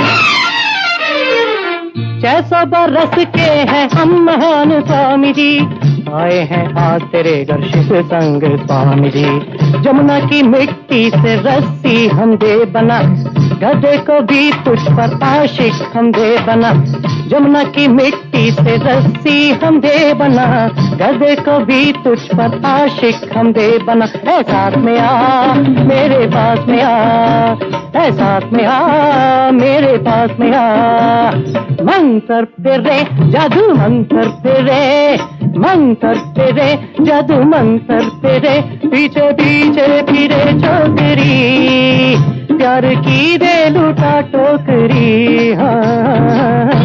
600 बरस के हैं हम महान स्वामी जी, आए हैं आज तेरे घर शिष संग स्वामी जी। जमुना की मिट्टी से रस्सी हम दे बना, गधे को भी तुझ पर आशिक हम दे बना। जमुना की मिट्टी से रस्सी हम दे बना, गधे को भी तुझ पर आशिक हम दे बना। ऐ साथ में आ मेरे पास में आ, ऐ साथ में आ मेरे पास में आ। मंत्र तेरे जादू मंत्र तेरे, मंत्र तेरे जादू मंत्र तेरे, पीछे पीछे फिरे छोकरी, प्यार की दे लूटा टोकरी। हाँ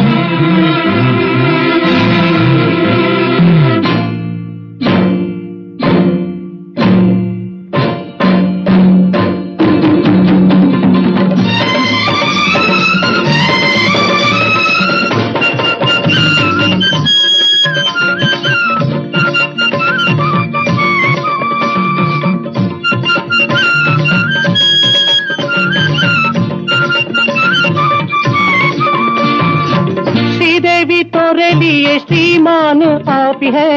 श्रीमान आप है,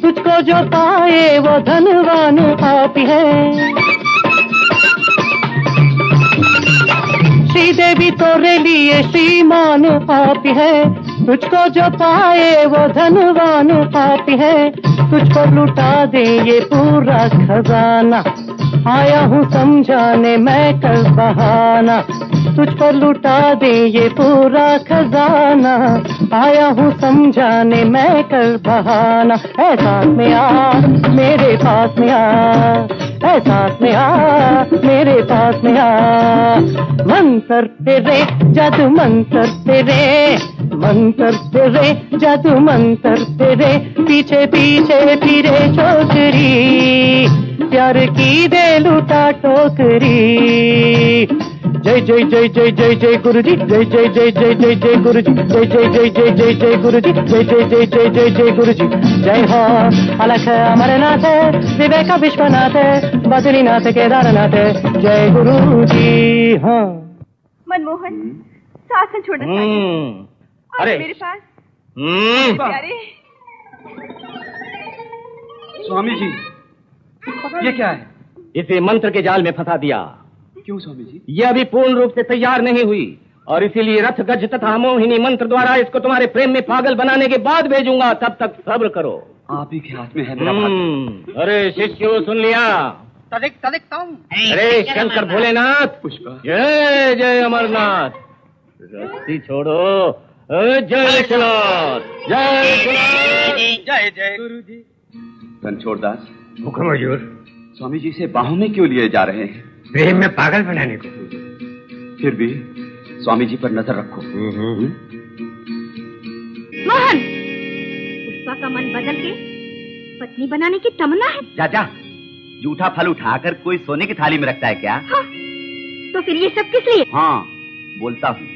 तुझको जो पाए वो धनवान आप है। श्री देवी तोरे लिए श्रीमान आप है, तुझको जो पाए वो धनवान आप है, तुझको लुटा दे ये पूरा खजाना, आया हूँ समझाने मैं कल बहाना, तुझको लुटा दे ये पूरा खजाना, आया हूँ समझाने मैं कल बहाना। ऐसा में आ मेरे पास में आ, ऐसा में आ मेरे पास में आ, मंत्र तेरे जादू मंत्र तेरे, मंत्र तेरे जादू मंत्र तेरे, पीछे पीछे फिरे छोकरी, प्यार की दे लुटा टोकरी। जय जय जय जय जय जय गुरुजी, जय जय जय जय जय जय गुरुजी, जय जय जय जय जय जय गुरुजी, जय जय जय जय जय जय गुरुजी। जय हो अलख अमरनाथ, विवेक विश्वनाथ, बद्रीनाथ केदारनाथ, जय गुरुजी। हाँ मनमोहन, शासन छोड़ना अरे मेरे पास अरे स्वामी जी, ये क्या है? इसे मंत्र के जाल में फंसा दिया। क्यों स्वामी जी? ये अभी पूर्ण रूप से तैयार नहीं हुई और इसीलिए रथ गज तथा मोहिनी मंत्र द्वारा इसको तुम्हारे प्रेम में पागल बनाने के बाद भेजूंगा, तब तक सब्र करो। आप ही के हाथ में है मेरा भाग्य। अरे शिष्यों सुन लिया? अरे शंकर भोलेनाथ, जय जय अमरनाथ, रस्सी छोड़ो, जय विश्वनाथ, जय जय जय गुरुजी। रणछोड़ दास, हुक्म हजूर। स्वामी जी से बाहों में क्यों लिए जा रहे हैं? प्रेम में पागल बनाने को। फिर भी स्वामी जी पर नजर रखो। मोहन, पुष्पा का मन बदल के पत्नी बनाने की तमन्ना है। चाचा, जूठा फल उठाकर कोई सोने की थाली में रखता है क्या? हाँ, तो फिर ये सब किस लिए? हाँ, बोलता हूँ।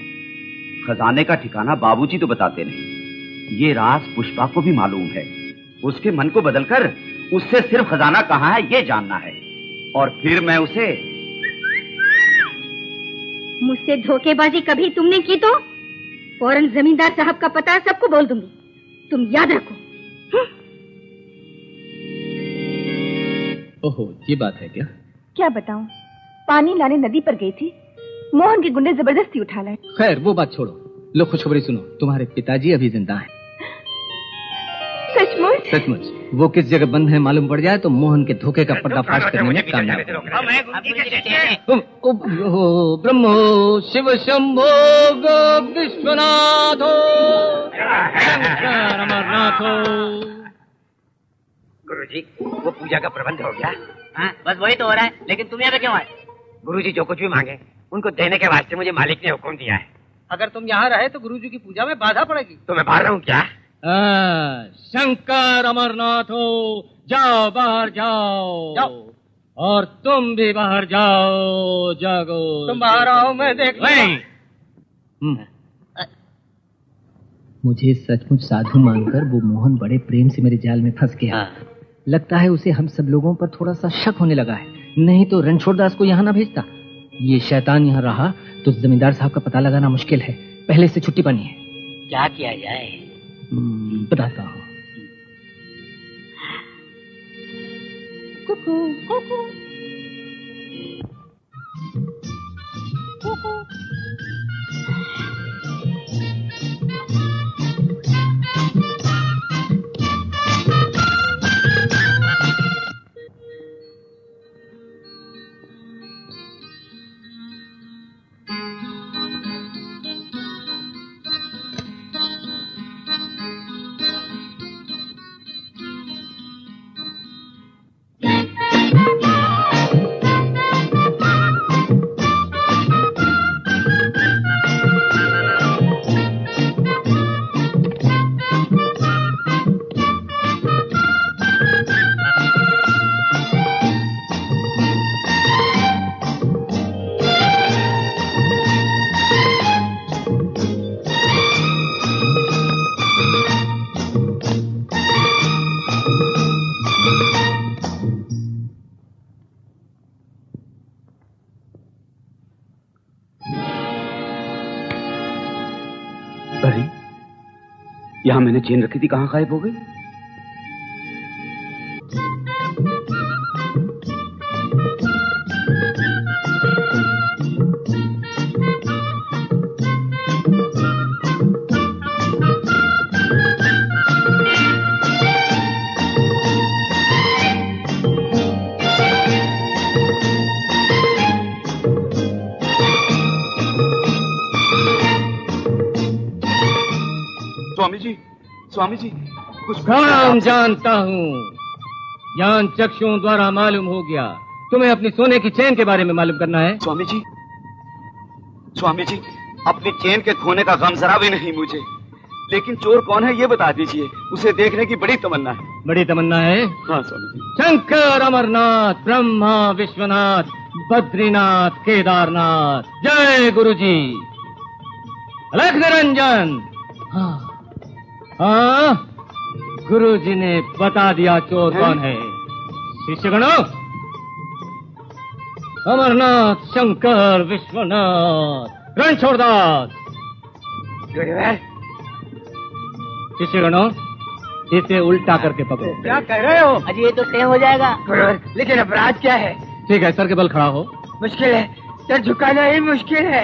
खजाने का ठिकाना बाबूजी तो बताते नहीं, ये राज पुष्पा को भी मालूम है। उसके मन को बदलकर उससे सिर्फ खजाना कहाँ है ये जानना है, और फिर मैं उसे। मुझसे धोखेबाजी कभी तुमने की तो फौरन जमींदार साहब का पता सबको बोल दूंगी, तुम याद रखो। ओहो, ये बात है क्या? क्या बताऊं, पानी लाने नदी पर गई थी, मोहन के गुंडे जबरदस्ती उठा लाए। खैर वो बात छोड़ो, लो खुशखबरी सुनो, तुम्हारे पिताजी अभी जिंदा हैं। सचमुच? सचमुच। वो किस जगह बंद है मालूम पड़ जाए तो मोहन के धोखे का पर्दाफाश करने में कामयाब। ब्रह्मो शिव शंभो विश्वनाथो शंकर अमरनाथो। गुरुजी, वो पूजा का प्रबंध हो गया? हाँ, बस वही तो हो रहा है, लेकिन तुम यहाँ पे क्यों आए? गुरुजी जो कुछ भी मांगे उनको देने के वास्ते मुझे मालिक ने हुक्म दिया है। अगर तुम यहाँ रहे तो गुरुजी की पूजा में बाधा पड़ेगी। तो मैं बाहर रहूँ क्या? शंकर अमरनाथो, जाओ बाहर जाओ, जाओ। और तुम भी बाहर जाओ, जागो। तुम बाहर आओ, मैं देख मुझे सचमुच साधु मानकर वो मोहन बड़े प्रेम से मेरे जाल में फंस गया। लगता है उसे हम सब लोगों पर थोड़ा सा शक होने लगा है, नहीं तो रणछोड़ दास को यहाँ ना भेजता। ये शैतान यहाँ रहा तो जमींदार साहब का पता लगाना मुश्किल है। पहले से छुट्टी पानी है। क्या किया जाए? बताता हूँ। कुकू कुकू कुकू। यहाँ मैंने चेन रखी थी, कहाँ गायब हो गई? स्वामी जी, स्वामी जी कुछ काम जानता हूँ। ज्ञान चक्षुओं द्वारा मालूम हो गया। तुम्हें अपनी सोने की चेन के बारे में मालूम करना है। स्वामी जी, स्वामी जी, अपनी चेन के खोने का गम जरा भी नहीं मुझे, लेकिन चोर कौन है ये बता दीजिए। उसे देखने की बड़ी तमन्ना है। बड़ी तमन्ना है? हाँ स्वामी जी। शंकर, अमरनाथ, ब्रह्मा, विश्वनाथ, बद्रीनाथ, केदारनाथ। जय गुरुजी। अलख निरंजन। हाँ, गुरुजी ने बता दिया चोर कौन है। शिष्यगणों, अमरनाथ, शंकर, विश्वनाथ, रणछोड़दास। शिष्यगणों, इसे उल्टा करके पकड़ो। क्या कह रहे हो? अजी ये तो तय हो जाएगा। लेकिन अपराध क्या है? ठीक है, सर के बल खड़ा हो। मुश्किल है, सर झुकाना ही मुश्किल है।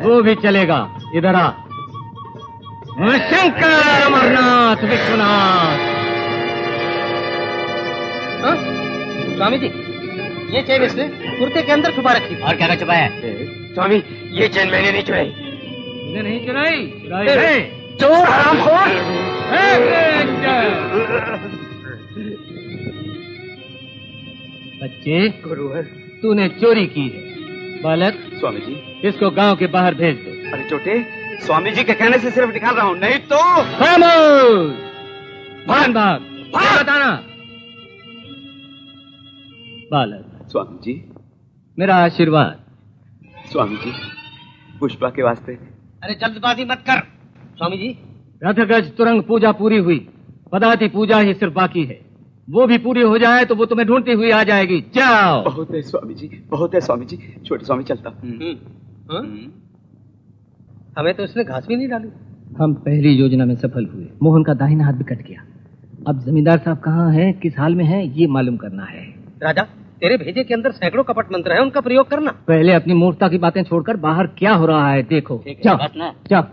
वो भी चलेगा। इधर आ। शंकर, अमरनाथ, विश्वनाथ। स्वामी जी, ये चेन इसने कुर्ते के अंदर छुपा रखी। और क्या छुपाया? स्वामी, ये चेन मैंने नहीं चुराई। मैंने नहीं चुराई? चुराई है। चोर हरामखोर। बच्चे, गुरुवर, तूने चोरी की है। बालक, स्वामी जी, इसको गांव के बाहर भेज दो। अरे छोटे, स्वामी जी के कहने से सिर्फ निकाल रहा हूँ, नहीं तो खामोश। भाग बताना। बालक। स्वामी जी, मेरा आशीर्वाद। स्वामी जी, पुष्पा के वास्ते। अरे जल्दबाजी मत कर। स्वामी जी, रथगज तुरंग पूजा पूरी हुई। पदाति पूजा ही सिर्फ बाकी है। वो भी पूरी हो जाए तो वो तुम्हें ढूंढती हुई आ जाएगी। जाओ। बहुत है स्वामी जी, बहुत है स्वामी जी। छोटे स्वामी चलता। हमें तो इसने घास भी नहीं डाली। हम पहली योजना में सफल हुए। मोहन का दाहिना हाथ भी कट गया। अब जमींदार साहब कहाँ हैं, किस हाल में हैं, ये मालूम करना है। राजा, तेरे भेजे के अंदर सैकड़ों कपट मंत्र हैं, उनका प्रयोग करना। पहले अपनी मूर्खता की बातें छोड़कर बाहर क्या हो रहा है देखो। जाओ जाओ।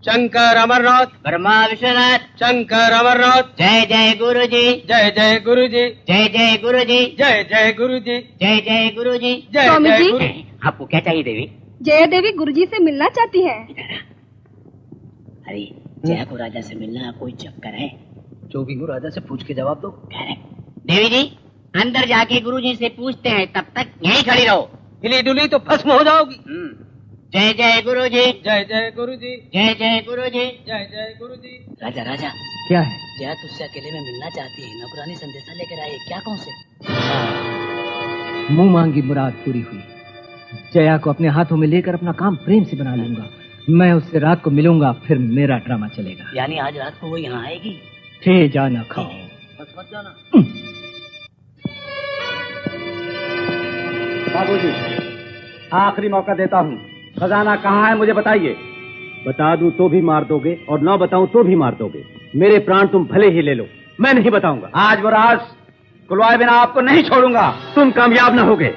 शंकर, अमरनाथ, ब्रह्मा, विश्वनाथ। शंकर, अमरनाथ। जय जय गुरुजी। जय जय गुरुजी। जय जय गुरुजी। जय जय गुरुजी। जय जय गुरुजी। जय जय गुरुजी। आपको क्या चाहिए देवी? जया देवी गुरुजी से मिलना चाहती है। अरे जया को राजा से मिलना कोई चक्कर है? जो भी हो राजा से पूछ के जवाब दो। देवी जी, अंदर जाके गुरुजी से पूछते हैं, तब तक यहीं खड़ी रहो। हिली डुली तो भस्म हो जाओगी। जय जय गुरुजी। जय जय गुरुजी। जय जय गुरुजी। जय जय गुरुजी। राजा राजा, क्या है? जया तुझसे अकेले में मिलना चाहती है। नौकरानी संदेशा लेकर आई। क्या कहूं से? मुंह मांगी मुराद पूरी हुई। जया को अपने हाथों में लेकर अपना काम प्रेम से बना लूंगा। मैं उससे रात को मिलूंगा, फिर मेरा ड्रामा चलेगा। यानी आज रात को वो यहाँ आएगी? थे जाना खाओ। बस मत जाना। बाबूजी, आखिरी मौका देता हूँ। खजाना कहाँ है मुझे बताइए। बता दूं तो भी मार दोगे और ना बताऊं तो भी मार दोगे। मेरे प्राण तुम भले ही ले लो, मैं नहीं बताऊंगा। आज वो राज खुलवाए बिना आपको नहीं छोड़ूंगा। तुम कामयाब न होगे।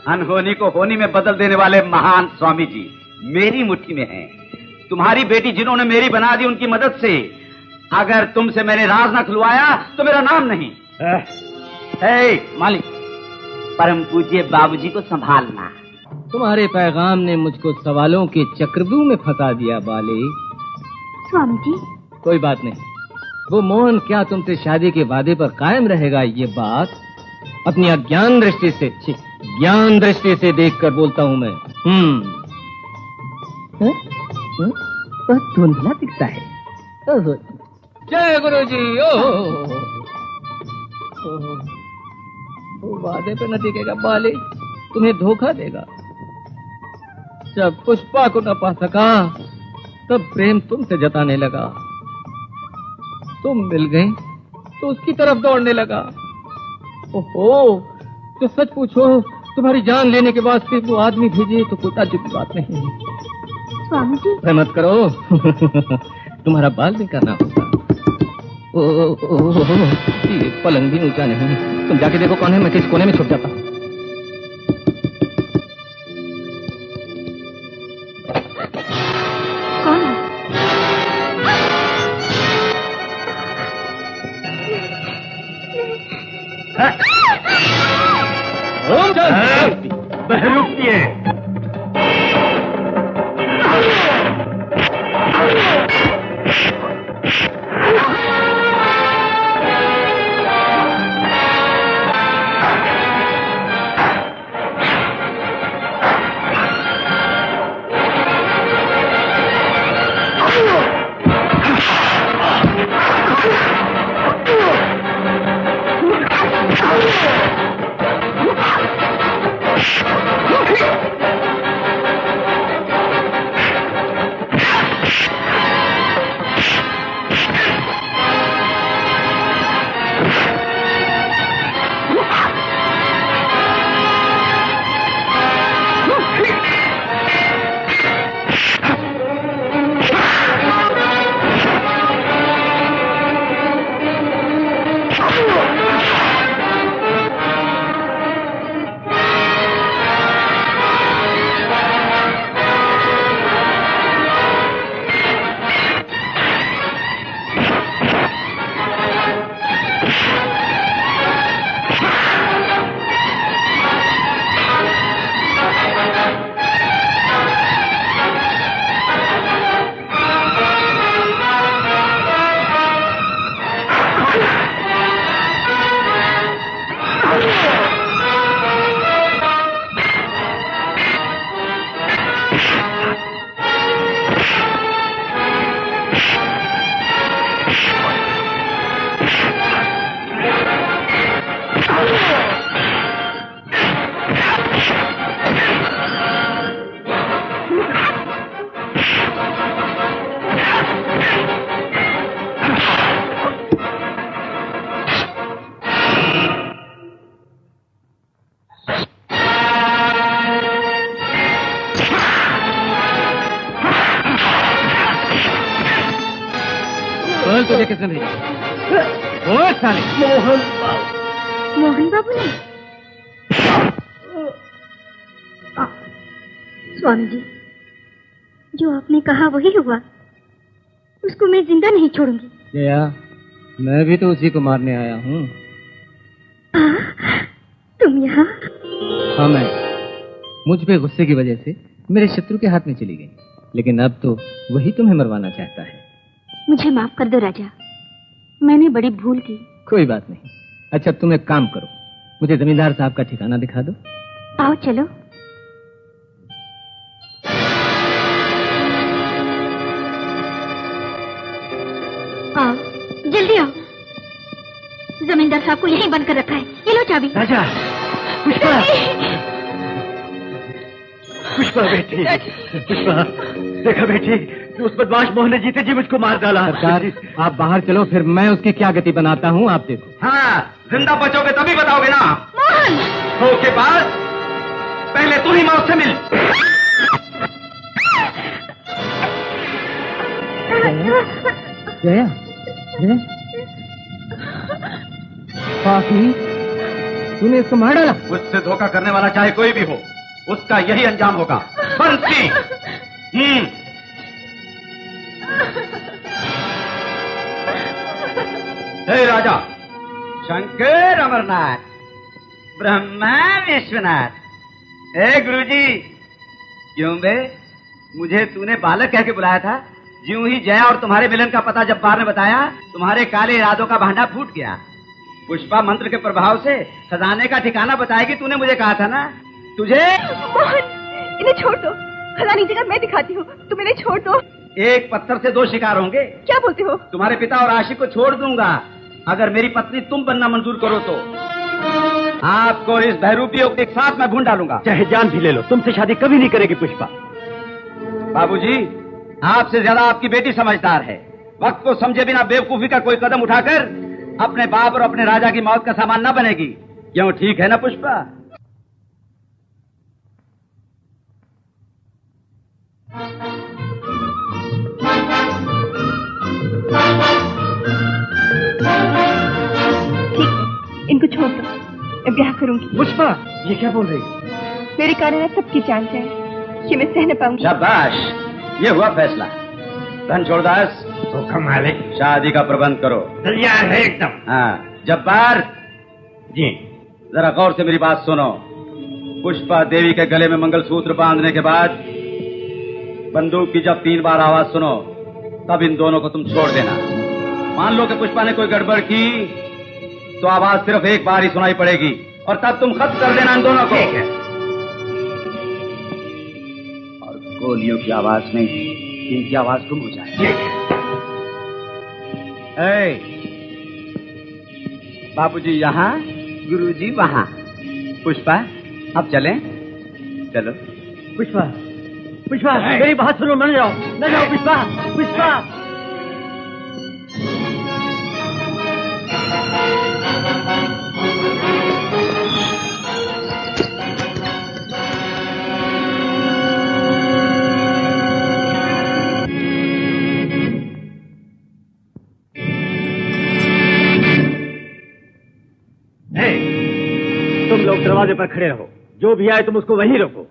अनहोनी को होनी में बदल देने वाले महान स्वामी जी मेरी मुट्ठी में हैं। तुम्हारी बेटी जिन्होंने मेरी बना दी, उनकी मदद से अगर तुमसे मैंने राज न खुलवाया तो मेरा नाम नहीं। मालिक, परम पूज्य बाबूजी को संभालना। तुम्हारे पैगाम ने मुझको सवालों के चक्रव्यूह में फंसा दिया बाले। स्वामी जी, कोई बात नहीं। वो मोहन क्या तुमसे शादी के वादे पर कायम रहेगा, ये बात अपनी अज्ञान दृष्टि से, ज्ञान दृष्टि से देखकर बोलता हूँ मैं। बहुत धुंधला दिखता है। जय गुरु जी। वो वादे पे न टिकेगा बाले, तुम्हें धोखा देगा। जब पुष्पा को न पा सका तब प्रेम तुमसे जताने लगा। तुम मिल गई तो उसकी तरफ दौड़ने लगा। ओहो, तो सच पूछो, तुम्हारी जान लेने के वास्ते वो आदमी भेजे तो कोई ताज्जुब की बात नहीं। स्वामी जी, मत करो। तुम्हारा बाल भी करना होगा। ये पलंग भी ऊंचा नहीं। तुम जाके देखो कौन है, मैं किस कोने में छुप जाता हूँ। कौन है? बहरूप किए। तुझे किसने भेजा? बोल साले। मोहन बाबू ने? स्वामी जी, जो आपने कहा वही हुआ। उसको मैं जिंदा नहीं छोड़ूंगी। जया, मैं भी तो उसी को मारने आया हूँ। तुम यहाँ? हाँ, मैं मुझ पे गुस्से की वजह से मेरे शत्रु के हाथ में चली गई, लेकिन अब तो वही तुम्हें मरवाना चाहता है। मुझे माफ कर दो राजा, मैंने बड़ी भूल की। कोई बात नहीं। अच्छा, तुम एक काम करो, मुझे जमींदार साहब का ठिकाना दिखा दो। आओ चलो। आओ, जल्दी आओ। जमींदार साहब को यहीं बंद कर रखा है। ये लो चाबी। राजा, पुष्पा, पुष्पा बेटी, पुष्पा, देखा बेटी, उस बदमाश मोहन ने जीते जी मुझको मार डाला। सरकार, आप बाहर चलो, फिर मैं उसकी क्या गति बनाता हूँ, आप देखो। हाँ, जिंदा बचोगे तभी बताओगे ना। मोहन! के पास पहले तू ही मौत से मिल। जया, जया, पापी, तूने इसको मार डाला। मुझसे धोखा करने वाला चाहे कोई भी हो, उसका यही अंजाम होगा। बंसी। हे राजा, शंकर अमरनाथ, ब्रह्मा विश्वनाथ। हे गुरुजी, क्यों बे, मुझे तूने बालक कह के बुलाया था? ज्यों ही जया और तुम्हारे मिलन का पता जब्बार ने बताया, तुम्हारे काले इरादों का भांडा फूट गया। पुष्पा मंत्र के प्रभाव से खजाने का ठिकाना बताएगी, तूने मुझे कहा था ना। तुझे मोहन, इन्हें छोड़ दो, खजानी जगह मैं दिखाती हूँ, तुम इन्हें छोड़ दो। एक पत्थर से दो शिकार होंगे। क्या बोलते हो? तुम्हारे पिता और आशिक को छोड़ दूंगा, अगर मेरी पत्नी तुम बनना मंजूर करो तो। आपको इस बहरूपियों के साथ मैं भून डालूंगा। चाहे जान भी ले लो, तुमसे शादी कभी नहीं करेगी पुष्पा। बाबूजी, आपसे ज्यादा आपकी बेटी समझदार है। वक्त को समझे बिना बेवकूफी का कोई कदम उठाकर अपने बाप और अपने राजा की मौत का सामान न बनेगी। क्यों, ठीक है ना पुष्पा? ठीक है, इनको छोड़ दो, मैं ब्याह करूंगी। पुष्पा, ये क्या बोल रही है? मेरे कारण अब सबकी जान जाए, ये मैं सह न पाऊंगी। शाबाश, ये हुआ फैसला। धन छोड़दास, हुक्म मालिक। शादी का प्रबंध करो। तैयार है एकदम। हाँ, जब्बार जी, जरा गौर से मेरी बात सुनो। पुष्पा देवी के गले में मंगलसूत्र बांधने के बाद बंदूक की जब 3 बार आवाज सुनो, तब इन दोनों को तुम छोड़ देना। मान लो कि पुष्पा ने कोई गड़बड़ की, तो आवाज सिर्फ एक बार ही सुनाई पड़ेगी, और तब तुम खत्म कर देना इन दोनों को। ठीक है। और गोलियों की आवाज में इनकी आवाज गुम हो जाए। बाबूजी यहाँ, गुरुजी वहाँ। पुष्पा, अब चलें? चलो। पुष्पा, पुष्पा, मेरी बात सुनो, न जाओ, न जाओ पुष्पा, पुष्पा। तुम लोग दरवाजे पर खड़े रहो, जो भी आए तुम उसको वहीं रोको।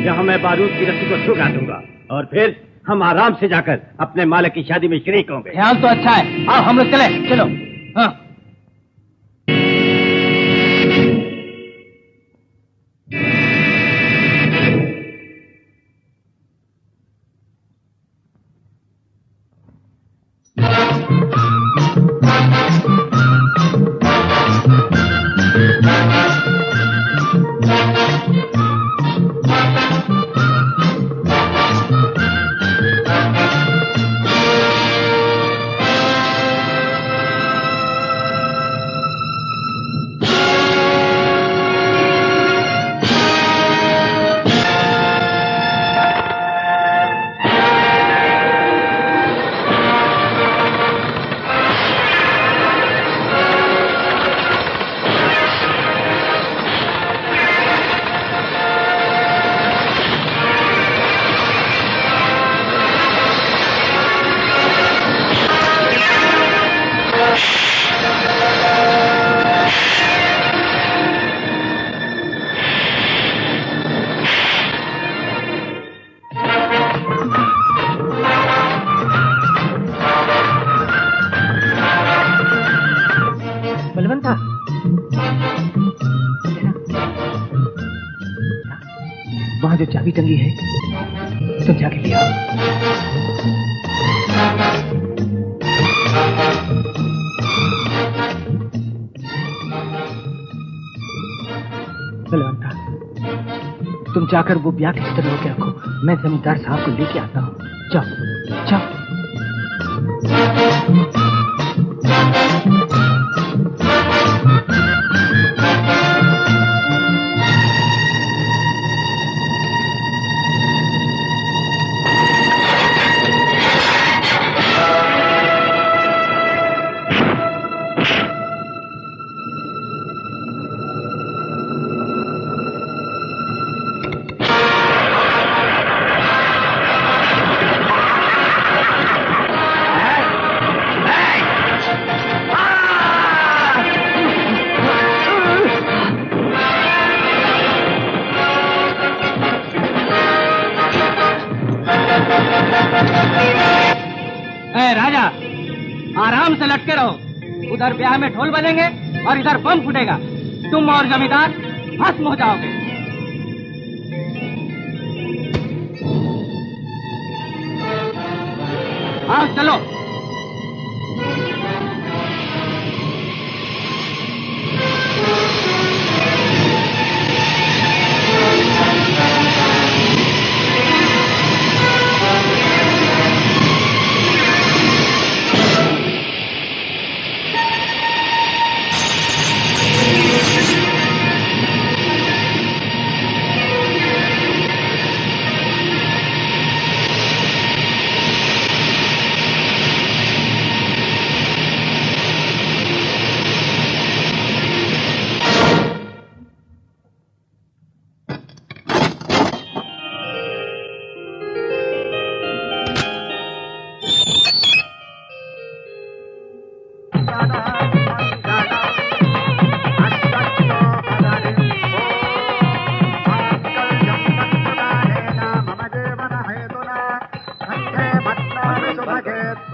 यहाँ मैं बारूद की रस्सी को छुड़ा दूंगा, और फिर हम आराम से जाकर अपने मालिक की शादी में शरीक होंगे। ख्याल तो अच्छा है। आओ हम लोग चले, चलो। हाँ। वहां जो चाबी टंगी है तुम जाके ले आओ। बलवंता, तुम जाकर वो ब्याह की तरह होके रखो, मैं जमींदार साहब को लेके आता हूँ। जाओ जाओ। राजा, आराम से लटके रहो। उधर ब्याह में ढोल बजेंगे और इधर बम फूटेगा। तुम और जमींदार भस्म हो जाओगे। आओ चलो।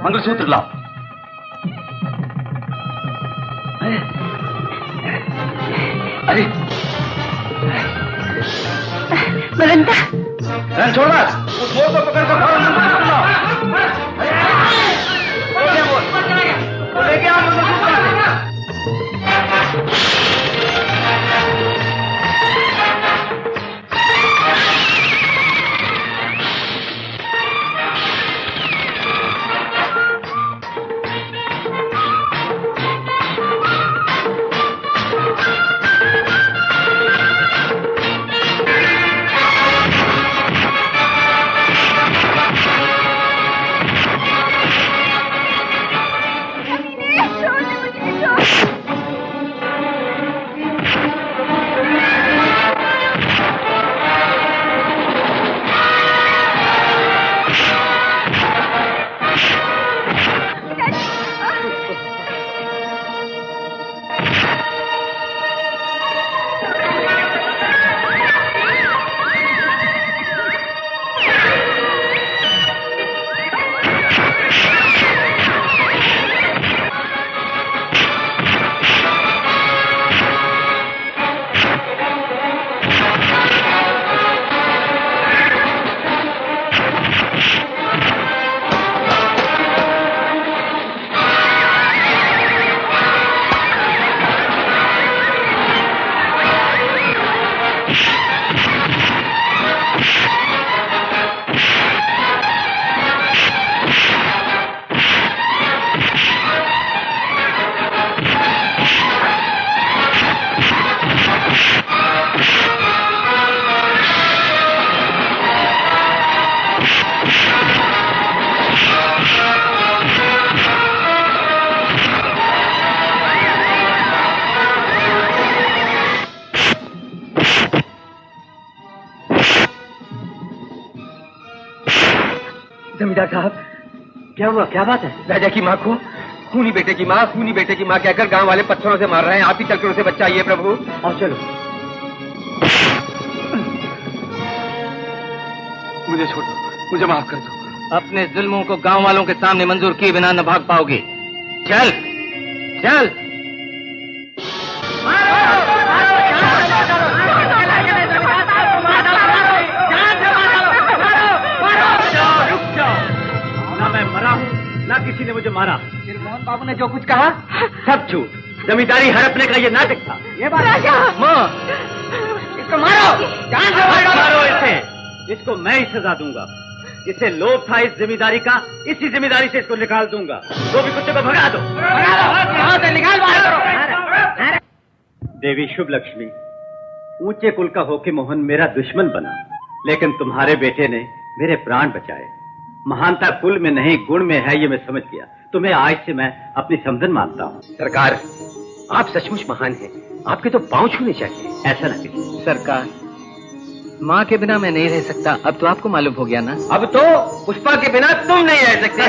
मंगलसूत्र लाओ। अरे बलवंता, छोड़ बस, उस मोर को पकड़ कर फौरन मंगलसूत्र लाओ। लेके आओ मंगलसूत्र। जमींदार साहब, क्या हुआ? क्या बात है? राजा की माँ को खूनी बेटे की माँ, खूनी बेटे की माँ कहकर गांव वाले पत्थरों से मार रहे हैं। आप ही चलकर उसे बचाइए प्रभु। और चलो। मुझे छोड़ दो, मुझे माफ कर दो। अपने जुल्मों को गांव वालों के सामने मंजूर किए बिना न भाग पाओगे। चल चल। मारा। फिर मोहन बाबू ने जो कुछ कहा सब झूठ, जमींदारी हड़पने का ये नाटक था। ये बात राजा इसको मारो, जान से मारो इसे, इसको मैं ही सजा दूंगा। इसे लोभ था इस जिम्मेदारी का, इसी जिम्मेदारी से इसको निकाल दूंगा। तो भी कुत्ते को भगा दो, यहाँ से निकाल बाहर करो। देवी शुभ लक्ष्मी, ऊंचे कुल का होके मोहन मेरा दुश्मन बना, लेकिन तुम्हारे बेटे ने मेरे प्राण बचाए। महानता कुल में नहीं गुण में है, ये मैं समझ गया। तुम्हें आज से मैं अपनी समझन मानता हूँ। सरकार, आप सचमुच महान हैं, आपके तो पांव छूने चाहिए। ऐसा न कीजिए सरकार, माँ के बिना मैं नहीं रह सकता, अब तो आपको मालूम हो गया ना। अब तो पुष्पा के बिना तुम नहीं रह सकते।